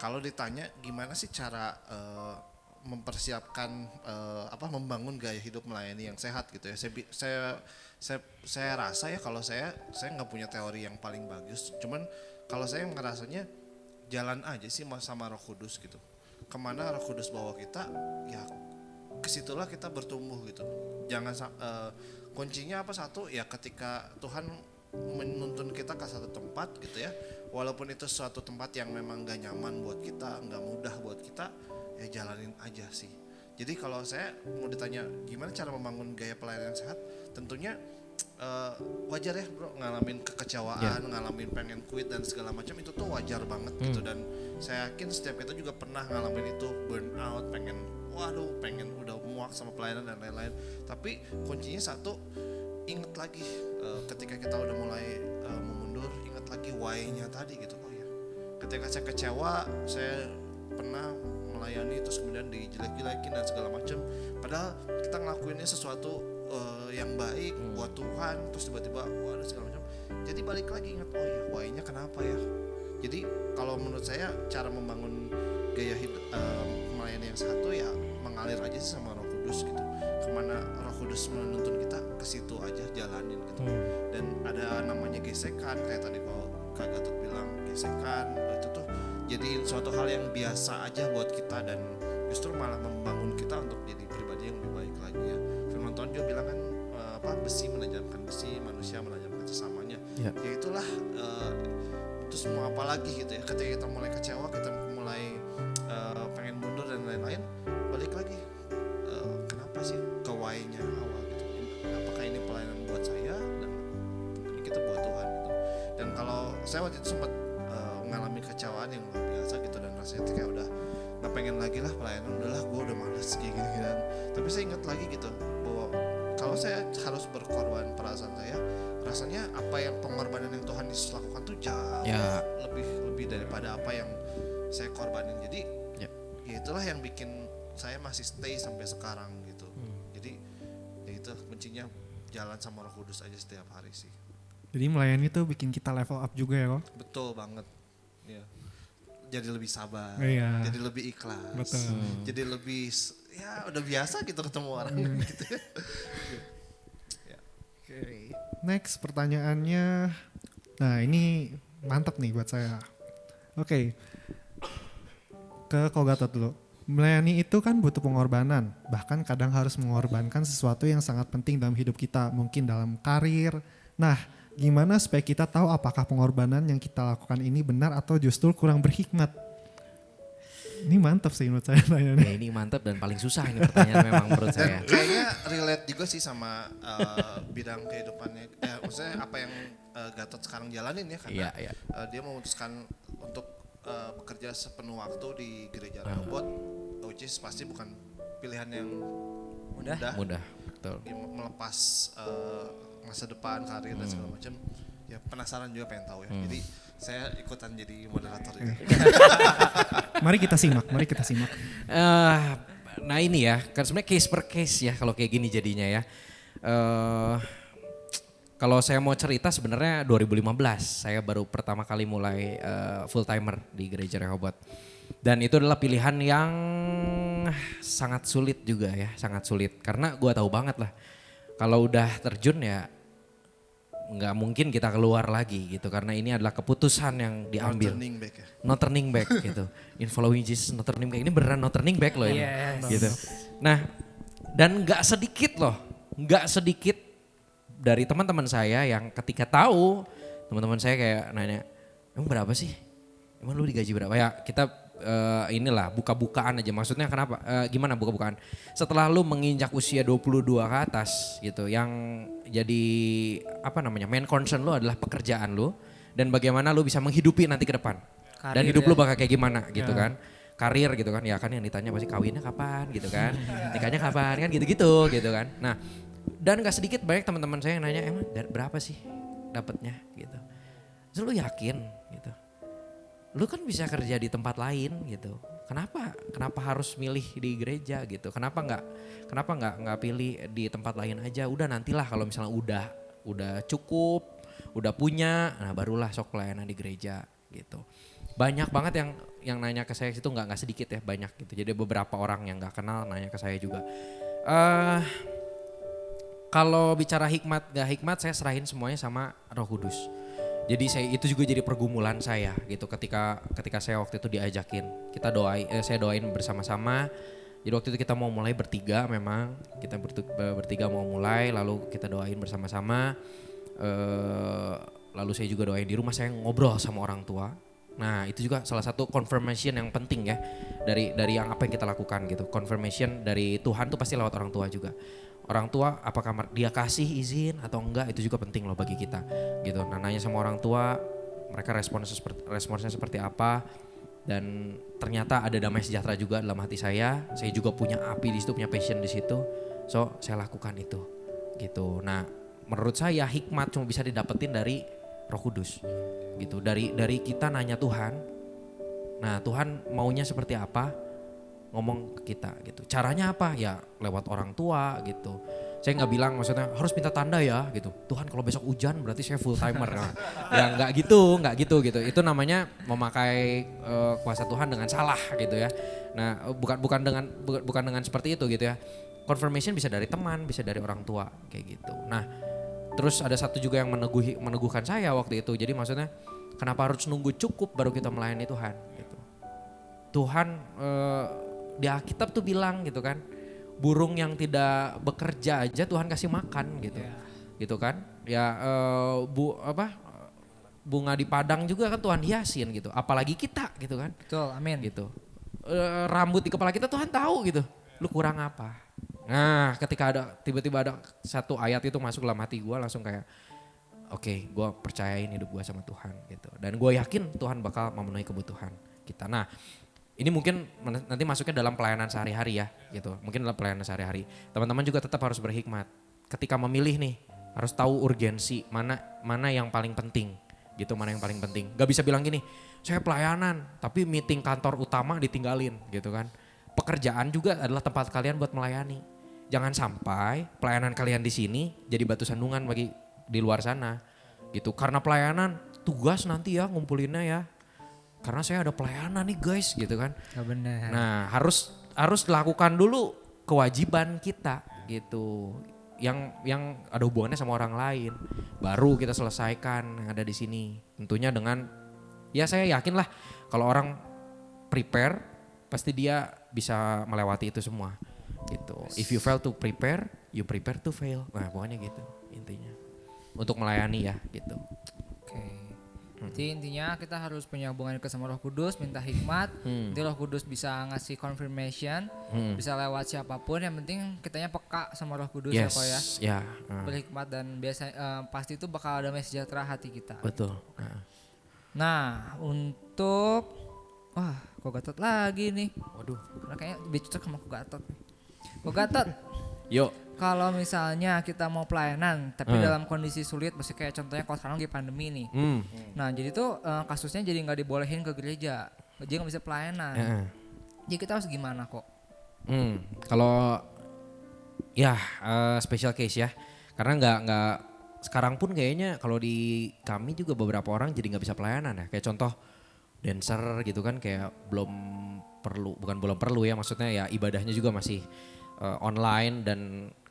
kalau ditanya gimana sih cara mempersiapkan membangun gaya hidup melayani yang sehat gitu ya, saya rasa ya kalau saya nggak punya teori yang paling bagus, cuman kalau saya ngerasanya jalan aja sih sama Roh Kudus gitu, kemana Roh Kudus bawa kita ya kesitulah kita bertumbuh gitu. Jangan kuncinya apa, satu ya ketika Tuhan menuntun kita ke satu tempat gitu ya, walaupun itu suatu tempat yang memang gak nyaman buat kita, gak mudah buat kita, ya jalanin aja sih. Jadi kalau saya mau ditanya gimana cara membangun gaya pelayanan yang sehat, tentunya wajar ya bro, ngalamin kekecewaan, ngalamin pengen quit dan segala macam, itu tuh wajar banget gitu. Dan saya yakin setiap kita juga pernah ngalamin itu, burn out, pengen udah muak sama pelayanan dan lain-lain. Tapi kuncinya satu, ingat lagi ketika kita udah mulai memundur, ingat lagi why-nya tadi gitu. Oh ya, ketika saya kecewa, saya pernah melayani terus kemudian dijelek-jelekin dan segala macam, padahal kita ngelakuinnya sesuatu yang baik buat Tuhan, terus tiba-tiba waduh segala macam. Jadi balik lagi ingat, oh ya why-nya kenapa ya. Jadi kalau menurut saya cara membangun gaya hidup melayani yang satu ya mengalir aja sih sama Roh Kudus gitu. Kemana Roh Kudus menuntun kita, ke situ aja jalanin gitu. Dan ada namanya gesekan, kayak tadi kalau Kak Gatot bilang gesekan, itu tuh jadi suatu hal yang biasa aja buat kita dan justru malah membangun kita untuk jadi pribadi yang lebih baik lagi ya. Firman Tuhan juga bilang kan besi menajamkan besi, manusia menajamkan sesamanya. Ya itulah itu semua apa lagi gitu ya. Ketika kita mulai kecewa, kita mulai pengen mundur dan lain-lain, balik lagi kenapa sih ke why-nya awal gitu. Apakah ini pelayanan buat saya dan ini kita buat Tuhan gitu. Dan kalau saya waktu itu sempat mengalami kecewaan yang luar biasa gitu, dan rasanya kayak udah nggak pengen lagi lah pelayanan, udahlah gue udah males kayak gini kan. Tapi saya ingat lagi gitu bahwa kalau saya harus berkorban perasaan saya, rasanya apa yang pengorbanan yang Tuhan Yesus lakukan tuh jauh lebih daripada apa yang saya korbanin. Jadi ya itulah yang bikin saya masih stay sampai sekarang gitu. Jadi ya itu kuncinya jalan sama Roh Kudus aja setiap hari sih. Jadi melayani tuh bikin kita level up juga ya kok? Betul banget. Ya. jadi lebih sabar, Iya. jadi lebih ikhlas, Betul. jadi lebih ya udah biasa gitu ketemu orang gitu. Next pertanyaannya, nah ini mantap nih buat saya. Oke, ke Kogatot dulu. Melayani itu kan butuh pengorbanan, bahkan kadang harus mengorbankan sesuatu yang sangat penting dalam hidup kita, mungkin dalam karir. Nah, gimana supaya kita tahu apakah pengorbanan yang kita lakukan ini benar atau justru kurang berhikmat? Ini mantap sih menurut saya tanya. Ya ini mantap dan paling susah ini pertanyaan memang menurut saya. Dan kayaknya relate juga sih sama bidang kehidupannya, maksudnya apa yang Gatot sekarang jalanin ya, karena Iya. dia memutuskan untuk bekerja sepenuh waktu di gereja Rehoboth, which is pasti bukan pilihan yang mudah. Mudah, betul. Dia melepas masa depan, karir dan segala macam. Ya penasaran juga pengen tahu ya. Jadi saya ikutan jadi moderator juga. Mari kita simak. Nah ini ya, kan sebenarnya case per case ya kalau kayak gini jadinya ya. Kalau saya mau cerita sebenarnya 2015 saya baru pertama kali mulai full timer di gereja Rehoboth. Dan itu adalah pilihan yang sangat sulit juga ya, sangat sulit. Karena gua tahu banget lah kalau udah terjun ya nggak mungkin kita keluar lagi gitu. Karena ini adalah keputusan yang diambil. Turning back ya. No turning back gitu. In following Jesus, no turning back. Ini beneran no turning back loh ini. Gitu. Nah, dan nggak sedikit dari teman-teman saya yang ketika tahu, teman-teman saya kayak nanya, emang berapa sih? Emang lu digaji berapa? Ya kita inilah buka-bukaan aja. Maksudnya kenapa? Gimana buka-bukaan? Setelah lu menginjak usia 22 ke atas gitu, yang jadi main concern lu adalah pekerjaan lu dan bagaimana lu bisa menghidupi nanti ke depan. Dan hidup lu bakal kayak gimana gitu kan. Karir gitu kan, ya kan yang ditanya pasti kawinnya kapan gitu kan. Nikahnya kapan kan gitu-gitu gitu kan. Nah, dan gak sedikit banyak teman-teman saya yang nanya, emang berapa sih dapatnya gitu. Terus lu yakin gitu. Lu kan bisa kerja di tempat lain gitu. Kenapa harus milih di gereja gitu? Kenapa nggak pilih di tempat lain aja? Udah nantilah kalau misalnya udah cukup, udah punya, nah barulah sok pelayanan di gereja gitu. Banyak banget yang nanya ke saya itu nggak sedikit ya, banyak gitu. Jadi beberapa orang yang nggak kenal nanya ke saya juga. Kalau bicara hikmat gak hikmat saya serahin semuanya sama Roh Kudus. Jadi itu juga jadi pergumulan saya gitu ketika saya waktu itu diajakin. Saya doain bersama-sama. Jadi waktu itu kita mau mulai bertiga memang. Kita bertiga mau mulai lalu kita doain bersama-sama. Lalu saya juga doain di rumah, saya ngobrol sama orang tua. Nah itu juga salah satu confirmation yang penting ya dari yang apa yang kita lakukan gitu. Confirmation dari Tuhan tuh pasti lewat orang tua juga. Orang tua apakah dia kasih izin atau enggak itu juga penting loh bagi kita gitu. Nah nanya sama orang tua mereka responsnya seperti apa dan ternyata ada damai sejahtera juga dalam hati saya juga punya api di situ, punya passion di situ, so saya lakukan itu gitu. Nah menurut saya hikmat cuma bisa didapetin dari Roh Kudus gitu, dari kita nanya Tuhan, nah Tuhan maunya seperti apa, ngomong ke kita gitu. Caranya apa? Ya lewat orang tua gitu. Saya nggak bilang maksudnya harus minta tanda ya gitu. Tuhan kalau besok hujan berarti saya full timer. Nah, ya nggak gitu gitu. Itu namanya memakai kuasa Tuhan dengan salah gitu ya. Nah bukan dengan seperti itu gitu ya. Confirmation bisa dari teman, bisa dari orang tua kayak gitu. Nah terus ada satu juga yang meneguhkan saya waktu itu. Jadi maksudnya kenapa harus nunggu cukup baru kita melayani Tuhan gitu. Tuhan di Alkitab tuh bilang gitu kan, burung yang tidak bekerja aja Tuhan kasih makan gitu, gitu kan? Ya bunga di padang juga kan Tuhan hiasin gitu, apalagi kita gitu kan? Betul, amin. Gitu. Rambut di kepala kita Tuhan tahu gitu, lu kurang apa? Nah, ketika tiba-tiba ada satu ayat itu masuk dalam hati gue langsung kayak, oke, gue percayain hidup gue sama Tuhan gitu, dan gue yakin Tuhan bakal memenuhi kebutuhan kita. Nah. Ini mungkin nanti masuknya dalam pelayanan sehari-hari ya gitu. Mungkin dalam pelayanan sehari-hari. Teman-teman juga tetap harus berhikmat. Ketika memilih nih harus tahu urgensi mana yang paling penting gitu, mana yang paling penting. Gak bisa bilang gini, saya pelayanan tapi meeting kantor utama ditinggalin gitu kan. Pekerjaan juga adalah tempat kalian buat melayani. Jangan sampai pelayanan kalian di sini jadi batu sandungan bagi di luar sana gitu. Karena pelayanan tugas nanti ya ngumpulinnya ya. karena saya ada pelayanan nih guys gitu kan. Gak benar. Nah harus lakukan dulu kewajiban kita gitu, yang ada hubungannya sama orang lain, baru kita selesaikan yang ada di sini. Tentunya dengan ya saya yakin lah kalau orang prepare pasti dia bisa melewati itu semua gitu. If you fail to prepare, you prepare to fail. Nah pokoknya gitu intinya untuk melayani ya gitu. Oke. Jadi intinya kita harus punya hubungan ke sama Roh Kudus, minta hikmat. Nanti Roh Kudus bisa ngasih confirmation, bisa lewat siapapun. Yang penting kitanya peka sama Roh Kudus ya kok ya. Ya. Berhikmat dan biasa pasti itu bakal damai sejahtera hati kita. Betul. Nah, untuk kok Gatot lagi nih. Waduh. Karena kayaknya lebih cocok sama kok Gatot. Kok Gatot, Yuk. kalau misalnya kita mau pelayanan tapi dalam kondisi sulit, maksudnya kayak contohnya kalau sekarang lagi pandemi nih. Nah jadi tuh kasusnya jadi nggak dibolehin ke gereja, jadi nggak bisa pelayanan. Jadi kita harus gimana kok? Kalau ya special case ya, karena nggak sekarang pun kayaknya kalau di kami juga beberapa orang jadi nggak bisa pelayanan ya. Kayak contoh dancer gitu kan kayak belum perlu ya, maksudnya ya ibadahnya juga masih online, dan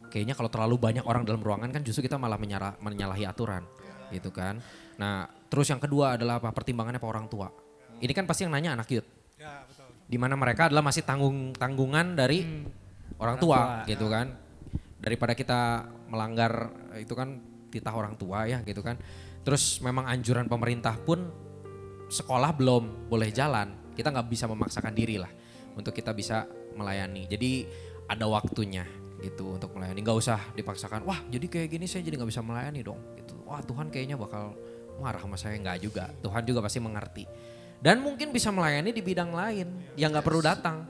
kayaknya kalau terlalu banyak orang dalam ruangan kan justru kita malah menyalahi aturan gitu kan. Nah terus yang kedua adalah apa, pertimbangannya apa orang tua. Ini kan pasti yang nanya anak youth. Dimana mereka adalah masih tanggungan dari orang tua gitu kan. Daripada kita melanggar itu kan titah orang tua ya gitu kan. Terus memang anjuran pemerintah pun sekolah belum boleh jalan. Kita nggak bisa memaksakan diri lah untuk kita bisa melayani. Jadi ada waktunya gitu untuk melayani, nggak usah dipaksakan. Wah jadi kayak gini saya jadi nggak bisa melayani dong. Gitu. Wah Tuhan kayaknya bakal marah sama saya, nggak juga. Tuhan juga pasti mengerti. Dan mungkin bisa melayani di bidang lain yang nggak perlu datang.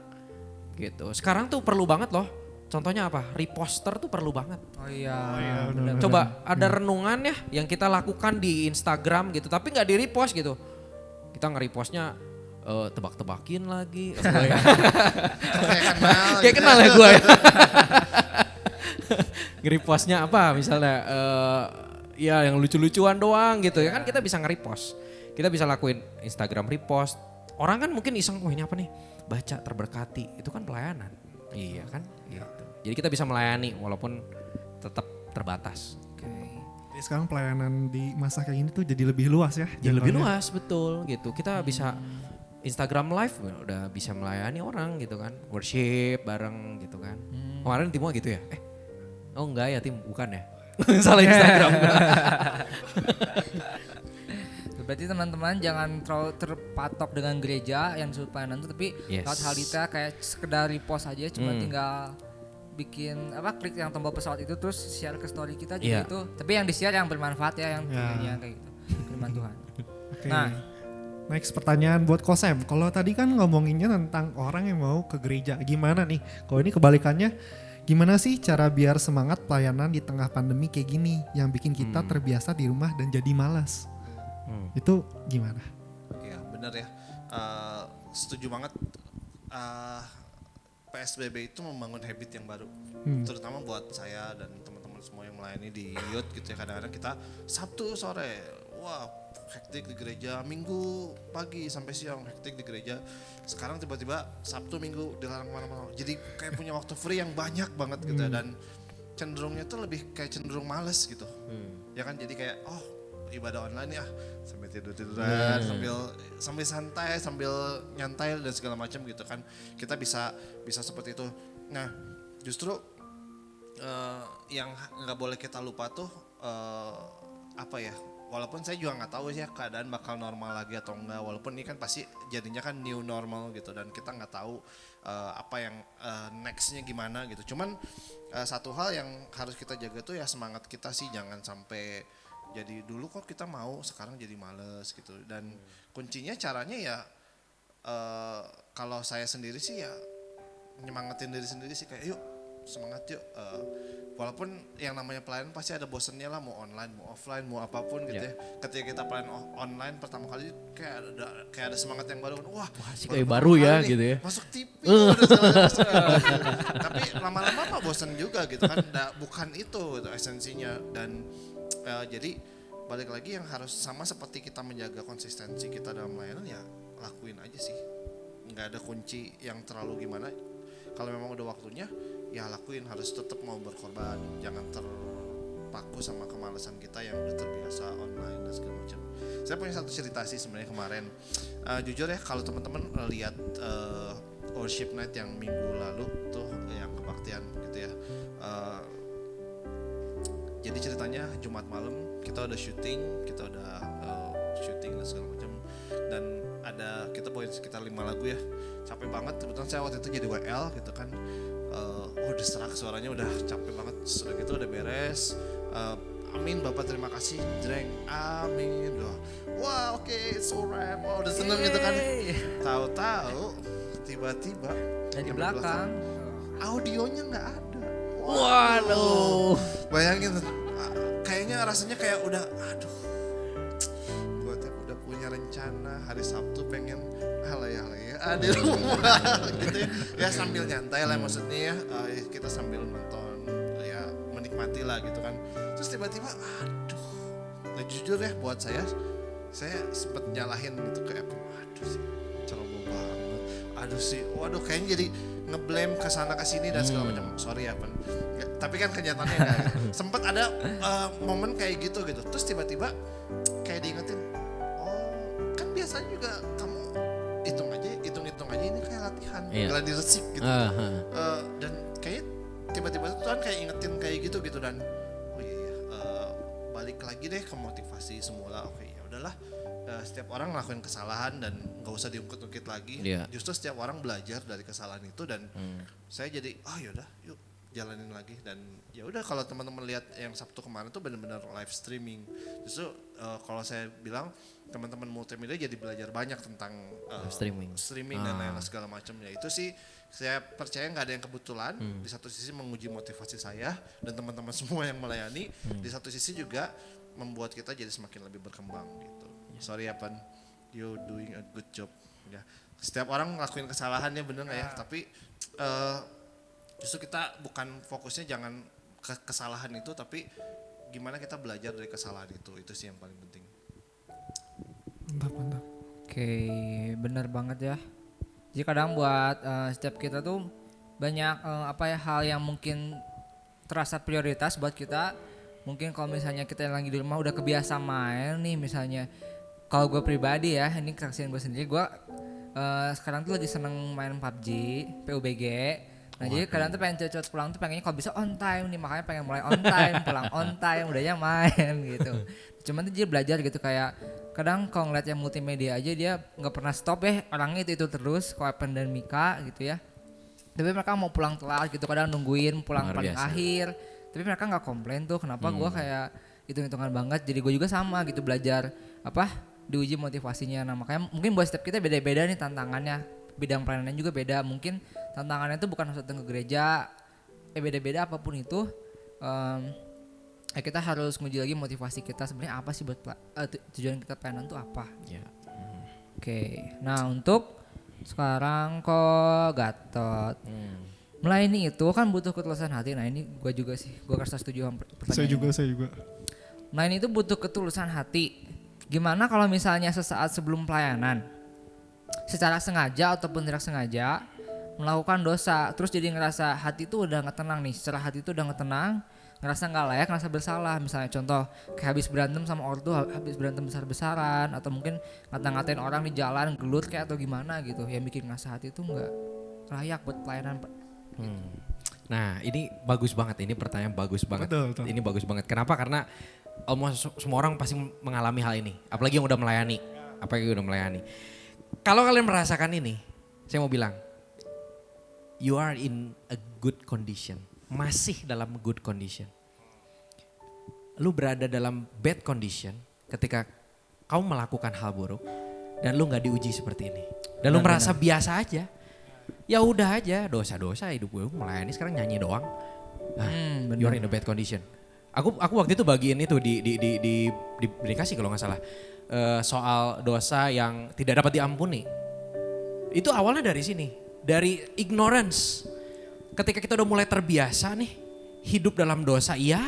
Gitu. Sekarang tuh perlu banget loh. Contohnya apa? Reposter tuh perlu banget. Oh iya. Bener. Coba ada renungan ya yang kita lakukan di Instagram gitu, tapi nggak di repost gitu. Kita nge-repostnya tebak-tebakin lagi. Kayak kenal ya gue ya. Nge-repostnya apa misalnya ya yang lucu-lucuan doang gitu ya kan, kita bisa nge-repost. Kita bisa lakuin Instagram repost. Orang kan mungkin iseng, wah ini apa nih? Baca terberkati, itu kan pelayanan. Iya kan gitu. Jadi kita bisa melayani walaupun tetap terbatas. Jadi sekarang pelayanan di masa kayak ini tuh jadi lebih luas ya. Jadi lebih jangkauannya. luas betul gitu. Kita bisa Instagram live udah bisa melayani orang gitu kan. Worship bareng gitu kan. Kemarin Timo gitu ya? Oh enggak ya Tim, bukan ya? Salah Instagram. Berarti teman-teman jangan terlalu terpatok dengan gereja yang disebut pelayanan itu, tapi lewat hal detail kayak sekedar repost aja, cuma tinggal bikin klik yang tombol pesawat itu terus share ke story kita juga itu. Tapi yang di-share yang bermanfaat ya, yang kayak gitu. Firman Tuhan. Oke. Nah, next pertanyaan buat Kosem. Kalau tadi kan ngomonginnya tentang orang yang mau ke gereja, gimana nih? Kalau ini kebalikannya, gimana sih cara biar semangat pelayanan di tengah pandemi kayak gini yang bikin kita terbiasa di rumah dan jadi malas? Itu gimana? Iya benar ya, setuju banget. PSBB itu membangun habit yang baru, terutama buat saya dan teman-teman semua yang melayani di youth gitu ya. Kadang-kadang kita Sabtu sore, wah hektik di gereja, Minggu pagi sampai siang hektik di gereja. Sekarang tiba-tiba Sabtu Minggu dilarang mana-mana, jadi kayak punya waktu free yang banyak banget gitu ya. Dan cenderungnya tuh lebih kayak cenderung males gitu, ya kan. Jadi kayak ibadah online ya sambil tidur-tiduran, sambil santai, sambil nyantai dan segala macam gitu kan. Kita bisa seperti itu. Nah, justru yang nggak boleh kita lupa tuh walaupun saya juga nggak tahu ya keadaan bakal normal lagi atau enggak, walaupun ini kan pasti jadinya kan new normal gitu, dan kita nggak tahu apa yang nextnya gimana gitu. Cuman satu hal yang harus kita jaga tuh ya semangat kita sih, jangan sampai jadi dulu kok kita mau sekarang jadi males gitu. Dan kuncinya caranya ya kalau saya sendiri sih ya nyemangatin diri sendiri sih, kayak yuk semangat yuk. Walaupun yang namanya pelayanan pasti ada bosennya lah, mau online mau offline mau apapun gitu ya. Ketika kita pelayanan online pertama kali kayak ada semangat yang baru kan. Wah sih kayak baru ya nih, gitu ya. masuk TV udah tapi lama-lama mah bosen juga gitu kan. Bukan itu esensinya. Dan jadi balik lagi yang harus sama seperti kita menjaga konsistensi kita dalam pelayanan ya, lakuin aja sih, nggak ada kunci yang terlalu gimana. Kalau memang udah waktunya ya lakuin, harus tetap mau berkorban, jangan terpaku sama kemalasan kita yang udah terbiasa online dan segala macam. Saya punya satu cerita sih sebenarnya kemarin. Jujur ya, kalau teman-teman lihat worship night yang minggu lalu tuh yang kebaktian gitu ya. Jadi ceritanya Jumat malam kita udah syuting dan segala macam, dan kita bawain sekitar 5 lagu ya. Capek banget, kebetulan saya waktu itu jadi WL gitu kan. Udah serak suaranya, udah capek banget. Sudah gitu udah beres. Amin Bapak, terima kasih, Dreng, amin. Wah oke, it's alright. Wah udah seneng gitu kan. Tahu-tahu tiba-tiba Dari yang belakang. audionya nggak ada. Waduh. Bayangin, kayaknya rasanya kayak udah, aduh, gue tuh udah punya rencana hari Sabtu pengen halay-halay ya di rumah gitu ya. Ya sambil nyantai lah maksudnya ya, kita sambil nonton ya, menikmati lah gitu kan. Terus tiba-tiba aduh, nah jujur ya buat saya sempet nyalahin gitu ke Apple. Aduh sih, ceroboh banget. Aduh sih, waduh kayaknya jadi ngeblame ke sana ke sini dan segala macam. Sorry ya, Pen. Ya, tapi kan kenyataannya enggak. Sempet ada momen kayak gitu. Terus tiba-tiba kayak diingetin, oh kan biasanya juga kamu hitung aja ini kayak latihan, gladi resik gitu. Dan kayak tiba-tiba Tuhan kayak ingetin kayak gitu dan oh iya, balik lagi deh ke motivasi semula. Oke ya udahlah. Setiap orang ngelakuin kesalahan dan nggak usah diungkit-ungkit lagi. Justru setiap orang belajar dari kesalahan itu, dan saya jadi yaudah yuk jalanin lagi. Dan ya udah, kalau teman-teman lihat yang Sabtu kemarin tuh benar-benar live streaming. Justru kalau saya bilang teman-teman multimedia jadi belajar banyak tentang streaming dan lain-lain segala macamnya. Itu sih saya percaya nggak ada yang kebetulan. Di satu sisi menguji motivasi saya dan teman-teman semua yang melayani. Di satu sisi juga membuat kita jadi semakin lebih berkembang gitu. Sorry ya Pan, you doing a good job. Ya, setiap orang ngelakuin kesalahannya, bener nggak ya? Tapi justru kita bukan fokusnya jangan ke kesalahan itu, tapi gimana kita belajar dari kesalahan itu sih yang paling penting. Mantap. Oke, benar banget ya. Jadi kadang buat setiap kita tuh banyak hal yang mungkin terasa prioritas buat kita. Mungkin kalau misalnya kita lagi di rumah udah kebiasa main nih misalnya. Kalau gue pribadi ya, ini kesaksian gue sendiri, gue sekarang tuh lagi seneng main PUBG, PUBG. Nah jadi kadang tuh pengen cepet pulang tuh pengennya kalau bisa on time nih, makanya pengen mulai on time, pulang on time, udahnya main gitu. Cuman tuh dia belajar gitu, kayak kadang kalau ngeliat yang multimedia aja dia nggak pernah stop ya, orangnya itu terus, kalau Evan dan Mika gitu ya. Tapi mereka mau pulang telat gitu, kadang nungguin pulang paling akhir. Tapi mereka nggak komplain tuh, kenapa gue kayak hitung-hitungan banget. Jadi gue juga sama gitu, belajar diuji motivasinya. Nah makanya mungkin buat setiap kita beda-beda nih tantangannya, bidang pelayanan juga beda. Mungkin tantangannya itu bukan harus datang ke gereja, beda-beda apapun itu. Kita harus nguji lagi motivasi kita sebenarnya apa sih buat tujuan kita pelayanan itu apa. Oke, nah untuk sekarang kok Gatot, melayani itu kan butuh ketulusan hati. Nah ini gue juga sih, gue rasa setuju sama pertanyaan. Saya juga. Melayani itu butuh ketulusan hati. Gimana kalau misalnya sesaat sebelum pelayanan, secara sengaja ataupun tidak sengaja melakukan dosa, terus jadi ngerasa hati itu udah gak tenang nih, secara hati itu udah gak tenang, ngerasa gak layak, ngerasa bersalah. Misalnya contoh kayak habis berantem sama ortu, habis berantem besar-besaran, atau mungkin ngata-ngatain orang di jalan, gelut kayak atau gimana gitu, yang bikin ngerasa hati itu gak layak buat pelayanan. Nah ini bagus banget, ini pertanyaan bagus banget. Betul. Ini bagus banget. Kenapa? Karena almost semua orang pasti mengalami hal ini. Apalagi yang udah melayani. Kalau kalian merasakan ini, saya mau bilang, you are in a good condition. Masih dalam good condition. Lu berada dalam bad condition ketika kau melakukan hal buruk dan lu gak diuji seperti ini. Dan lu merasa biasa aja. Ya udah aja, dosa-dosa hidup gue melayani sekarang nyanyi doang. You're in a bad condition. Aku waktu itu bagiin itu di dikasih kalau nggak salah soal dosa yang tidak dapat diampuni. Itu awalnya dari sini, dari ignorance. Ketika kita udah mulai terbiasa nih hidup dalam dosa, iya,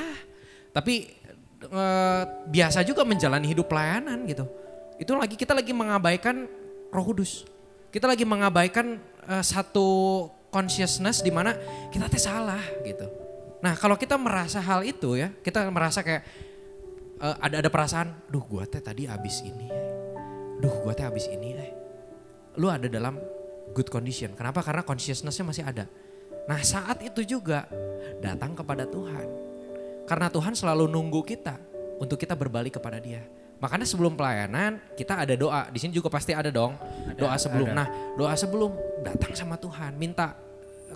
tapi biasa juga menjalani hidup pelayanan gitu. Itu kita lagi mengabaikan Roh Kudus. Kita lagi mengabaikan satu consciousness di mana kita teh salah gitu. Nah kalau kita merasa hal itu ya, kita merasa kayak ada perasaan, duh gua teh tadi habis ini, duh gua teh habis ini, lu ada dalam good condition. Kenapa? Karena consciousnessnya masih ada. Nah saat itu juga datang kepada Tuhan. Karena Tuhan selalu nunggu kita untuk kita berbalik kepada Dia. Makanya sebelum pelayanan kita ada doa. Di sini juga pasti ada dong doa sebelum. Ada. Nah doa sebelum datang sama Tuhan, minta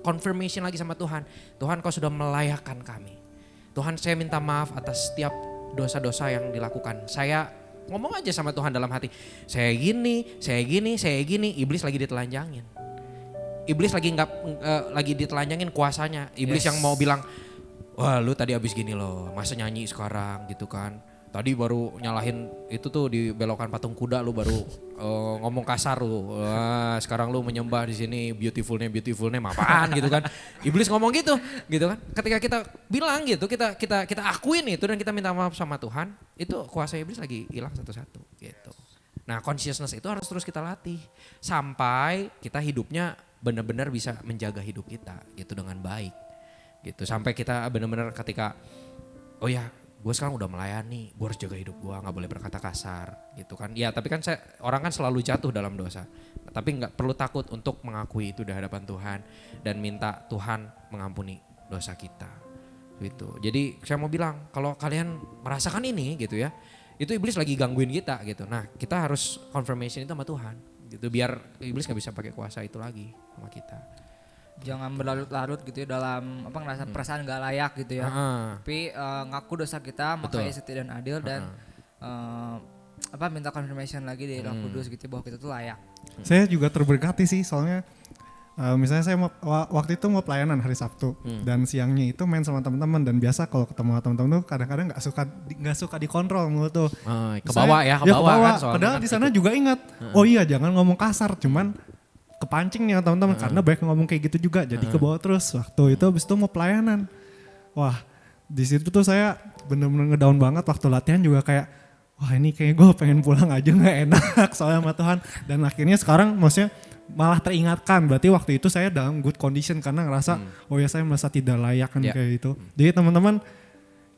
confirmation lagi sama Tuhan. Tuhan kau sudah melayakkan kami. Tuhan saya minta maaf atas setiap dosa-dosa yang dilakukan. Saya ngomong aja sama Tuhan dalam hati. Saya gini. Iblis lagi ditelanjangin. Iblis lagi ditelanjangin kuasanya. Iblis yang mau bilang, wah lu tadi habis gini loh, masa nyanyi sekarang gitu kan. Tadi baru nyalahin itu tuh di belokan patung kuda lu baru ngomong kasar lu. Wah, sekarang lu menyembah di sini beautiful name apaan gitu kan. Iblis ngomong gitu kan. Ketika kita bilang gitu, kita akuin itu dan kita minta maaf sama Tuhan, itu kuasa iblis lagi hilang satu-satu gitu. Nah, consciousness itu harus terus kita latih sampai kita hidupnya benar-benar bisa menjaga hidup kita gitu dengan baik. Gitu. Sampai kita benar-benar ketika oh ya gue sekarang udah melayani, gue harus jaga hidup gue, gak boleh berkata kasar gitu kan. Ya tapi kan orang kan selalu jatuh dalam dosa. Tapi gak perlu takut untuk mengakui itu di hadapan Tuhan. Dan minta Tuhan mengampuni dosa kita gitu. Jadi saya mau bilang kalau kalian merasakan ini gitu ya, itu iblis lagi gangguin kita gitu. Nah kita harus confirmation itu sama Tuhan gitu. Biar iblis gak bisa pakai kuasa itu lagi sama kita. Jangan berlarut-larut gitu ya dalam ngerasa perasaan gak layak gitu ya. Tapi ngaku dosa kita, makanya setia dan adil dan minta confirmation lagi dari Roh Kudus gitu bahwa kita tuh layak. Saya juga terberkati sih soalnya misalnya saya waktu itu mau pelayanan hari Sabtu dan siangnya itu main sama teman-teman dan biasa kalau ketemu teman-teman tuh kadang-kadang nggak suka dikontrol mulut tuh. Ke bawah kan soalnya. Padahal di sana juga ingat. Oh iya jangan ngomong kasar cuman kepancing nih teman-teman karena banyak ngomong kayak gitu juga jadi ke bawah terus waktu itu habis itu mau pelayanan. Wah di situ tuh saya bener-bener ngedown banget waktu latihan juga kayak wah ini kayak gue pengen pulang aja nggak enak soalnya sama Tuhan dan akhirnya sekarang maksudnya malah teringatkan berarti waktu itu saya dalam good condition karena ngerasa oh ya saya merasa tidak layak kan kayak gitu. Jadi teman-teman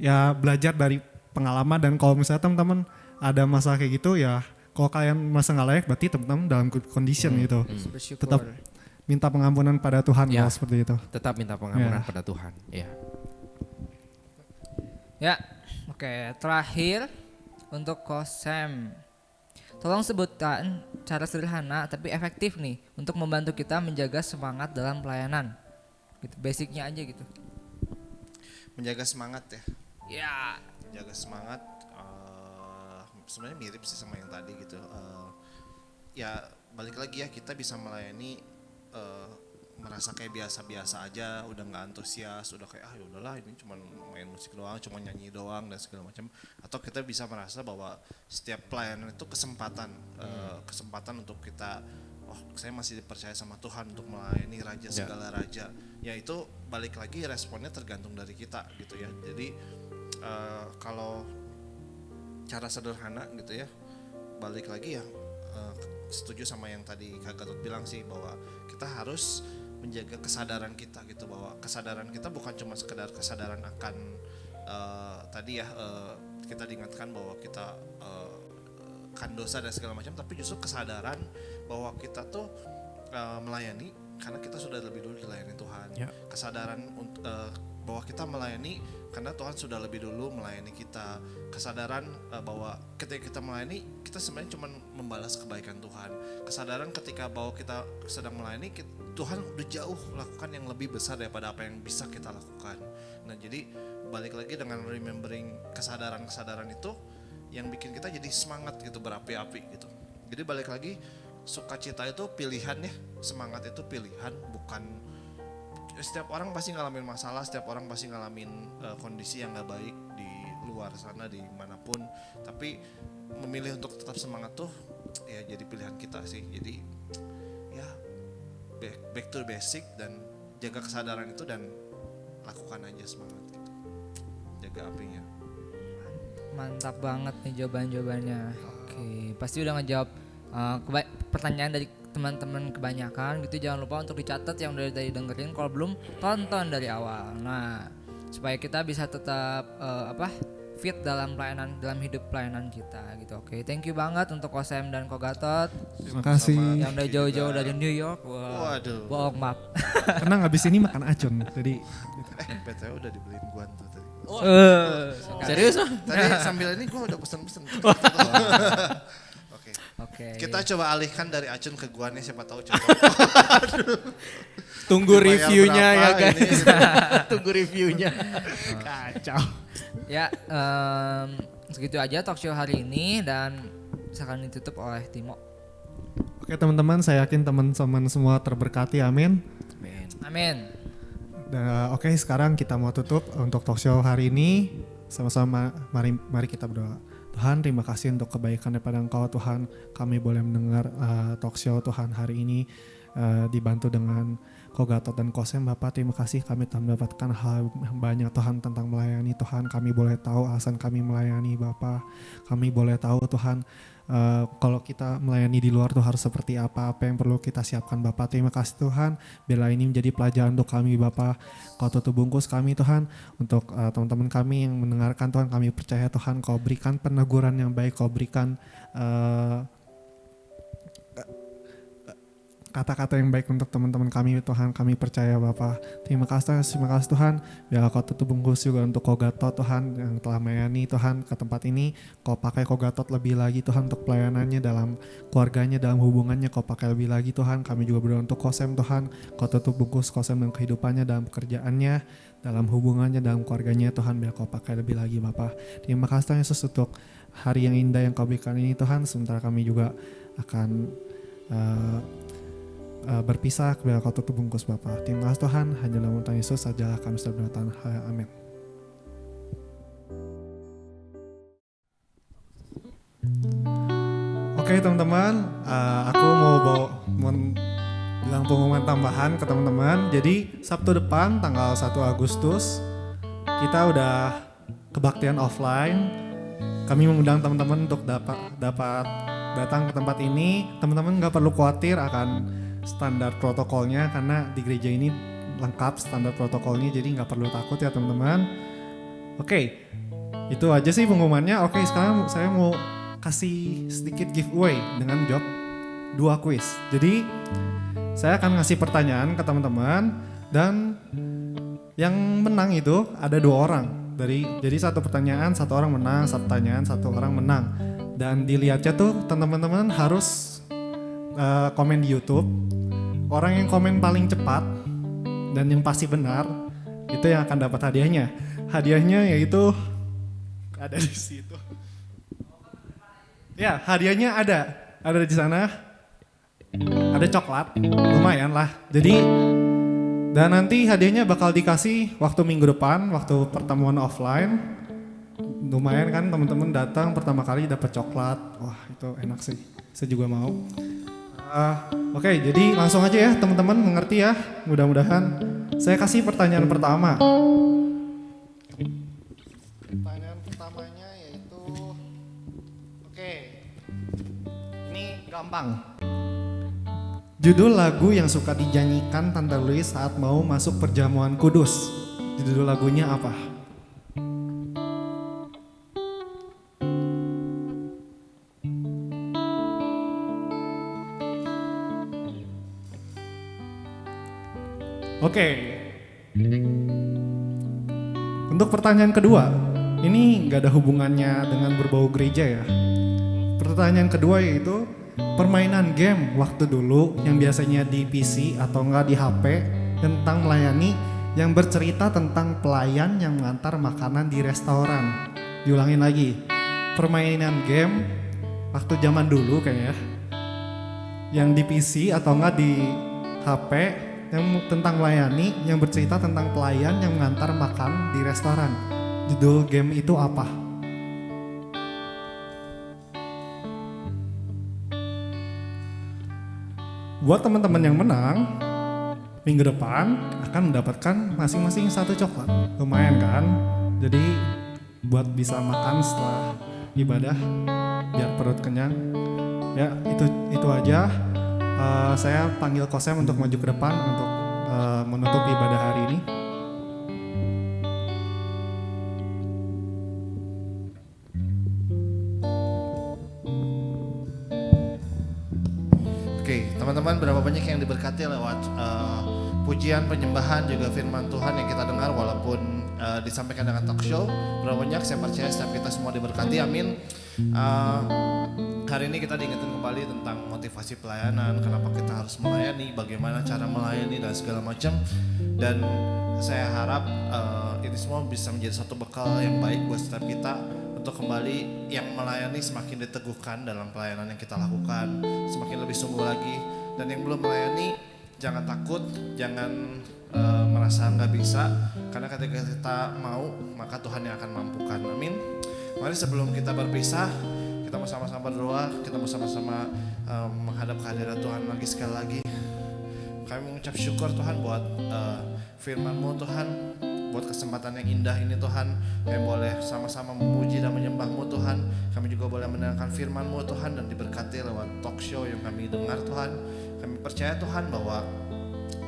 ya belajar dari pengalaman dan kalau misalnya teman-teman ada masalah kayak gitu ya kalau kalian merasa nggak layak berarti teman-teman dalam good condition gitu. Tetap minta pengampunan pada Tuhan kalau seperti itu. Tetap minta pengampunan pada Tuhan. Ya, oke. Terakhir untuk Kosem. Tolong sebutkan cara sederhana tapi efektif nih untuk membantu kita menjaga semangat dalam pelayanan. Gitu, basicnya aja gitu. Menjaga semangat ya. Ya. Menjaga semangat. Sebenarnya mirip sih sama yang tadi gitu. Ya balik lagi ya kita bisa melayani merasa kayak biasa-biasa aja, udah nggak antusias, udah kayak ya udahlah ini cuma main musik doang, cuma nyanyi doang dan segala macam. Atau kita bisa merasa bahwa setiap pelayanan itu kesempatan untuk kita saya masih dipercaya sama Tuhan untuk melayani raja segala raja. Ya itu balik lagi responnya tergantung dari kita gitu ya. Jadi kalau cara sederhana gitu ya balik lagi ya setuju sama yang tadi Kak Gatot bilang sih bahwa kita harus menjaga kesadaran kita gitu bahwa kesadaran kita bukan cuma sekedar kesadaran akan kita diingatkan bahwa kita kan dosa dan segala macam tapi justru kesadaran bahwa kita tuh melayani karena kita sudah lebih dulu dilayani Tuhan. Kesadaran bahwa kita melayani karena Tuhan sudah lebih dulu melayani kita. Kesadaran bahwa ketika kita melayani kita sebenarnya cuma membalas kebaikan Tuhan. Kesadaran ketika bahwa kita sedang melayani Tuhan udah jauh lakukan yang lebih besar daripada apa yang bisa kita lakukan. Nah jadi balik lagi dengan remembering kesadaran-kesadaran itu yang bikin kita jadi semangat gitu berapi-api gitu. Jadi balik lagi sukacita itu pilihan ya, semangat itu pilihan bukan. Setiap orang pasti ngalamin masalah, setiap orang pasti ngalamin kondisi yang gak baik di luar sana, di manapun. Tapi memilih untuk tetap semangat tuh ya jadi pilihan kita sih. Jadi ya back to basic dan jaga kesadaran itu dan lakukan aja semangat gitu. Jaga apinya. Mantap banget nih jawaban-jawabannya. Oke, pasti udah ngejawab pertanyaan dari teman-teman kebanyakan gitu, jangan lupa untuk dicatat yang dari tadi dengerin, kalau belum tonton dari awal. Nah, supaya kita bisa tetap fit dalam hidup pelayanan kita gitu. Oke, thank you banget untuk Kosem dan Kogatot Terima kasih. yang udah jauh-jauh dari New York. Waduh. Bohong, maaf. Tenang, abis ini makan acun. Jadi BTW udah dibeliin guan tuh tadi. Serius loh? Tadi sambil ini gue udah pesen-pesen. Oke. Oke. Kita coba alihkan dari acun ke guan nih, siapa tahu coba. Tunggu Dibayar reviewnya ya berapa guys. ini, gitu. Tunggu reviewnya. kacau. Ya, segitu aja talk show hari ini dan silakan ditutup oleh Timo. Oke teman-teman, saya yakin teman-teman semua terberkati, amin. Amin. Oke, sekarang kita mau tutup untuk talk show hari ini. Sama-sama mari kita berdoa. Tuhan, terima kasih untuk kebaikan daripada Engkau Tuhan. Kami boleh mendengar talk show Tuhan hari ini dibantu dengan Kogatot dan Kosem. Bapak, terima kasih kami telah mendapatkan hal yang banyak Tuhan tentang melayani Tuhan. Kami boleh tahu alasan kami melayani Bapak. Kami boleh tahu Tuhan kalau kita melayani di luar tuh harus seperti apa yang perlu kita siapkan Bapak. Terima kasih Tuhan, bila ini menjadi pelajaran untuk kami Bapak. Kau tutup bungkus kami Tuhan, untuk teman-teman kami yang mendengarkan Tuhan, kami percaya Tuhan Kau berikan peneguran yang baik, Kau berikan kata-kata yang baik untuk teman-teman kami Tuhan. Kami percaya Bapak. Terima kasih Tuhan, biar Kau tutup bungkus juga untuk Kogatot Tuhan yang telah melayani Tuhan ke tempat ini. Kau pakai Kogatot lebih lagi Tuhan untuk pelayanannya dalam keluarganya, dalam hubungannya. Kau pakai lebih lagi Tuhan. Kami juga berdoa untuk Kosem Tuhan. Kau tutup bungkus Kosem dan kehidupannya dalam pekerjaannya, dalam hubungannya, dalam keluarganya Tuhan, biar Kau pakai lebih lagi Bapak. Terima kasih Tuhan Yesus untuk hari yang indah yang Kau berikan ini Tuhan. Sementara kami juga akan berpisah, biar Kau tutup bungkus Bapa. Terima kasih Tuhan, hanya dalam nama Yesus sajalah kami sudah berdoa. Amin. Oke teman-teman, aku mau bilang pengumuman tambahan ke teman-teman. Jadi Sabtu depan tanggal 1 Agustus kita udah kebaktian offline. Kami mengundang teman-teman untuk dapat datang ke tempat ini. Teman-teman gak perlu khawatir akan standar protokolnya, karena di gereja ini lengkap standar protokolnya, jadi nggak perlu takut ya teman-teman. Oke, itu aja sih pengumumannya. Oke, sekarang saya mau kasih sedikit giveaway dengan job 2 quiz. Jadi saya akan ngasih pertanyaan ke teman-teman dan yang menang itu ada 2 orang. Jadi 1 pertanyaan 1 orang menang, 1 pertanyaan 1 orang menang. Dan dilihatnya tuh teman-teman harus komen di YouTube. Orang yang komen paling cepat dan yang pasti benar itu yang akan dapat hadiahnya. Hadiahnya yaitu ada di situ. Ya, hadiahnya ada di sana. Ada coklat, lumayan lah. Jadi dan nanti hadiahnya bakal dikasih waktu minggu depan, waktu pertemuan offline. Lumayan kan teman-teman datang pertama kali dapat coklat. Wah, itu enak sih. Saya juga mau. Oke, jadi langsung aja ya teman-teman, mengerti ya, mudah-mudahan. Saya kasih pertanyaan pertama. Pertanyaan pertamanya yaitu, oke, ini gampang. Judul lagu yang suka dinyanyikan Tante Louis saat mau masuk perjamuan kudus, judul lagunya apa? Oke. Untuk pertanyaan kedua, ini gak ada hubungannya dengan berbau gereja ya. Pertanyaan kedua yaitu permainan game waktu dulu yang biasanya di PC atau enggak di HP tentang melayani, yang bercerita tentang pelayan yang mengantar makanan di restoran. Diulangin lagi, permainan game waktu zaman dulu kayaknya, yang di PC atau enggak di HP, yang tentang melayani, yang bercerita tentang pelayan yang mengantar makan di restoran. Judul game itu apa? Buat teman-teman yang menang, minggu depan akan mendapatkan masing-masing 1 coklat. Lumayan kan? Jadi buat bisa makan setelah ibadah, biar perut kenyang. Ya, itu aja. Saya panggil Kosem untuk maju ke depan untuk menutup ibadah hari ini. Oke, teman-teman, berapa banyak yang diberkati lewat pujian, penyembahan, juga firman Tuhan yang kita dengar walaupun disampaikan dengan talk show. Berapa banyak, saya percaya setiap kita semua diberkati, amin. Hari ini kita diingetin kembali tentang motivasi pelayanan, kenapa kita harus melayani, bagaimana cara melayani dan segala macam. Dan saya harap ini semua bisa menjadi satu bekal yang baik buat setiap kita untuk kembali yang melayani semakin diteguhkan dalam pelayanan yang kita lakukan, semakin lebih sungguh lagi. Dan yang belum melayani, jangan takut, jangan merasa nggak bisa, karena ketika kita mau, maka Tuhan yang akan mampukan, amin. Mari sebelum kita berpisah, kita mau sama-sama berdoa, kita mau sama-sama menghadap kehadiran Tuhan lagi sekali lagi. Kami mengucap syukur Tuhan buat firman-Mu Tuhan, buat kesempatan yang indah ini Tuhan. Kami boleh sama-sama memuji dan menyembah-Mu Tuhan. Kami juga boleh mendengarkan firman-Mu Tuhan dan diberkati lewat talk show yang kami dengar Tuhan. Kami percaya Tuhan bahwa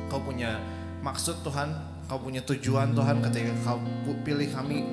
Kau punya maksud Tuhan, Kau punya tujuan Tuhan ketika Kau pilih kami,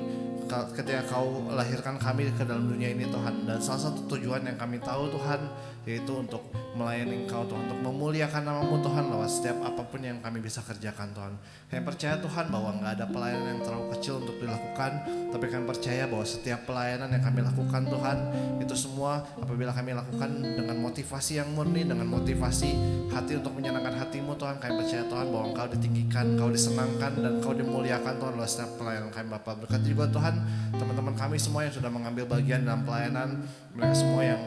ketika Kau lahirkan kami ke dalam dunia ini Tuhan. Dan salah satu tujuan yang kami tahu Tuhan, yaitu untuk melayani Engkau Tuhan, untuk memuliakan nama-Mu Tuhan lewat setiap apapun yang kami bisa kerjakan Tuhan. Kami percaya Tuhan bahwa nggak ada pelayanan yang terlalu kecil untuk dilakukan, tapi kami percaya bahwa setiap pelayanan yang kami lakukan Tuhan, itu semua apabila kami lakukan dengan motivasi yang murni, dengan motivasi hati untuk menyenangkan hati-Mu Tuhan, kami percaya Tuhan bahwa Engkau ditinggikan, Engkau disenangkan, dan Engkau dimuliakan Tuhan lewat setiap pelayanan kami Bapa. Berkati juga Tuhan teman-teman kami semua yang sudah mengambil bagian dalam pelayanan, mereka semua yang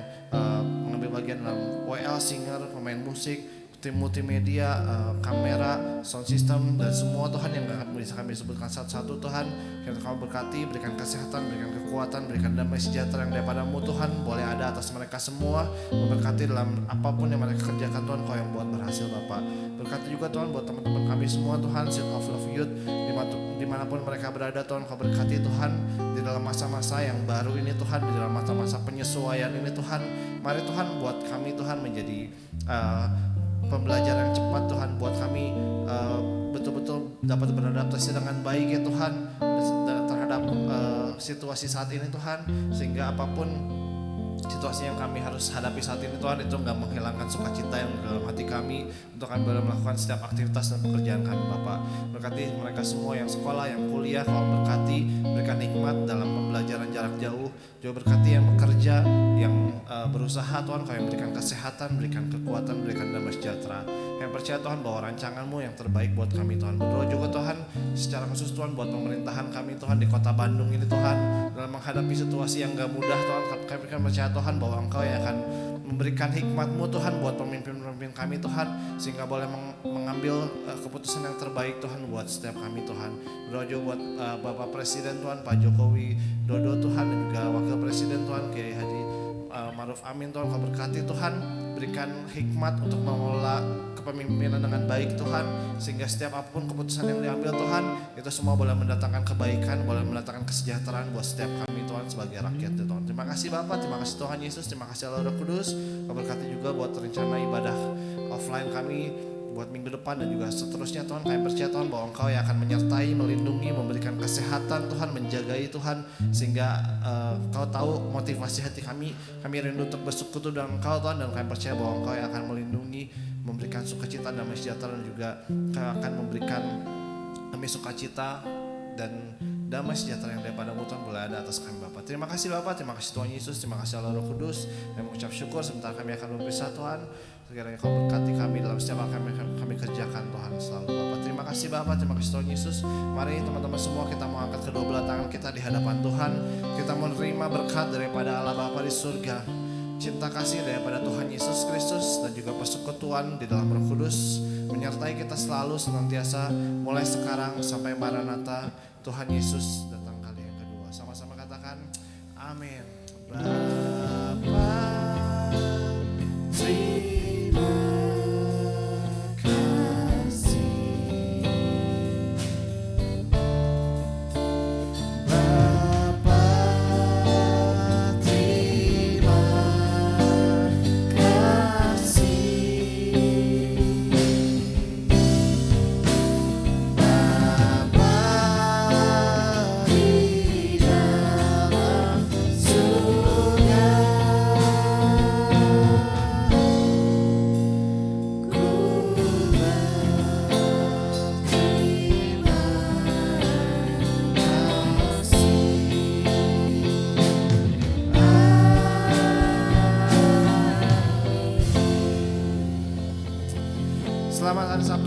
mengambil bagian dalam WL, singer, pemain musik, tim multimedia, kamera, sound system, dan semua Tuhan yang gak bisa kami sebutkan satu-satu Tuhan. Kiranya Kau berkati, berikan kesehatan, berikan kekuatan, berikan damai sejahtera yang daripada-Mu Tuhan boleh ada atas mereka semua. Memberkati dalam apapun yang mereka kerjakan Tuhan, Kau yang buat berhasil Bapa. Berkati juga Tuhan buat teman-teman kami semua Tuhan, Seed of Love Youth, dimanapun mereka berada Tuhan, Kau berkati Tuhan di dalam masa-masa yang baru ini Tuhan, di dalam masa-masa penyesuaian ini Tuhan. Mari Tuhan buat kami Tuhan menjadi pembelajaran yang cepat Tuhan, buat kami betul-betul dapat beradaptasi dengan baik ya Tuhan terhadap situasi saat ini Tuhan, sehingga apapun situasi yang kami harus hadapi saat ini Tuhan, itu gak menghilangkan sukacita yang di dalam hati kami untuk kami boleh melakukan setiap aktivitas dan pekerjaan kami Bapak. Berkati mereka semua yang sekolah, yang kuliah, Kau berkati, berikan hikmat dalam pembelajaran jarak jauh, juga berkati yang bekerja, yang berusaha Tuhan, Kau yang berikan kesehatan, berikan kekuatan, berikan damai sejahtera. Kami percaya Tuhan bahwa rancangan-Mu yang terbaik buat kami Tuhan. Berdoa juga Tuhan secara khusus Tuhan buat pemerintahan kami Tuhan di kota Bandung ini Tuhan, dalam menghadapi situasi yang gak mudah Tuhan. Kami percaya Tuhan bahwa Engkau yang akan memberikan hikmat-Mu Tuhan buat pemimpin-pemimpin kami Tuhan, sehingga boleh mengambil keputusan yang terbaik Tuhan buat setiap kami Tuhan. Berdoa juga buat Bapak Presiden Tuhan, Pak Jokowi Dodo Tuhan, dan juga Wakil Presiden Tuhan Kiai Haji Maruf Amin Tuhan. Kau berkati Tuhan, berikan hikmat untuk mengelola kepemimpinan dengan baik Tuhan, sehingga setiap apapun keputusan yang diambil Tuhan, itu semua boleh mendatangkan kebaikan, boleh mendatangkan kesejahteraan buat setiap kami Tuhan sebagai rakyat ya Tuhan. Terima kasih Bapak, terima kasih Tuhan Yesus, terima kasih Allah Roh Kudus. Kau berkati juga buat rencana ibadah offline kami buat minggu depan dan juga seterusnya Tuhan. Kami percaya Tuhan bahwa Engkau yang akan menyertai, melindungi, memberikan kesehatan Tuhan, menjagai Tuhan, sehingga Kau tahu motivasi hati kami rindu untuk bersekutu dengan Engkau Tuhan, dan kami percaya bahwa Engkau yang akan melindungi, memberikan sukacita, damai sejahtera, dan juga Kau akan memberikan kami sukacita dan damai sejahtera yang daripada-Mu Tuhan boleh ada atas kami Bapak. Terima kasih Bapak, terima kasih Tuhan Yesus, terima kasih Allah Roh Kudus. Kami mengucap syukur sebentar kami akan berpisah Tuhan. Sekiranya Kau berkati kami dalam setiap apa kami kerjakan Tuhan selalu Bapak. Terima kasih Bapak, terima kasih Tuhan Yesus. Mari teman-teman semua kita mau angkat kedua belah tangan kita di hadapan Tuhan. Kita menerima berkat daripada Allah Bapa di surga, cinta kasih daripada Tuhan Yesus Kristus, dan juga persekutuan di dalam Roh Kudus menyertai kita selalu senantiasa mulai sekarang sampai Maranatha Tuhan Yesus datang kali yang kedua. Sama-sama katakan amin. Bapa, terima kasih. Bapa, terima kasih.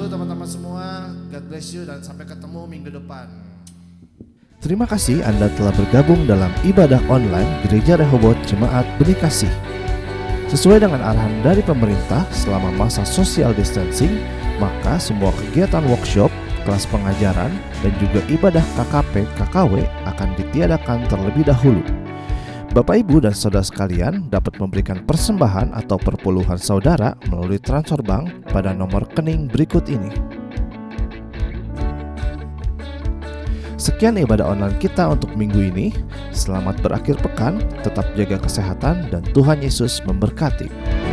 wabarakatuh teman-teman semua. God bless you dan sampai ketemu minggu depan. Terima kasih Anda telah bergabung dalam ibadah online Gereja Rehoboth Jemaat Benih Kasih. Sesuai dengan arahan dari pemerintah selama masa social distancing, maka semua kegiatan workshop, kelas pengajaran, dan juga ibadah KKP, KKW akan ditiadakan terlebih dahulu. Bapak, Ibu, dan saudara sekalian dapat memberikan persembahan atau perpuluhan saudara melalui transfer bank pada nomor rekening berikut ini. Sekian ibadah online kita untuk minggu ini. Selamat berakhir pekan, tetap jaga kesehatan, dan Tuhan Yesus memberkati.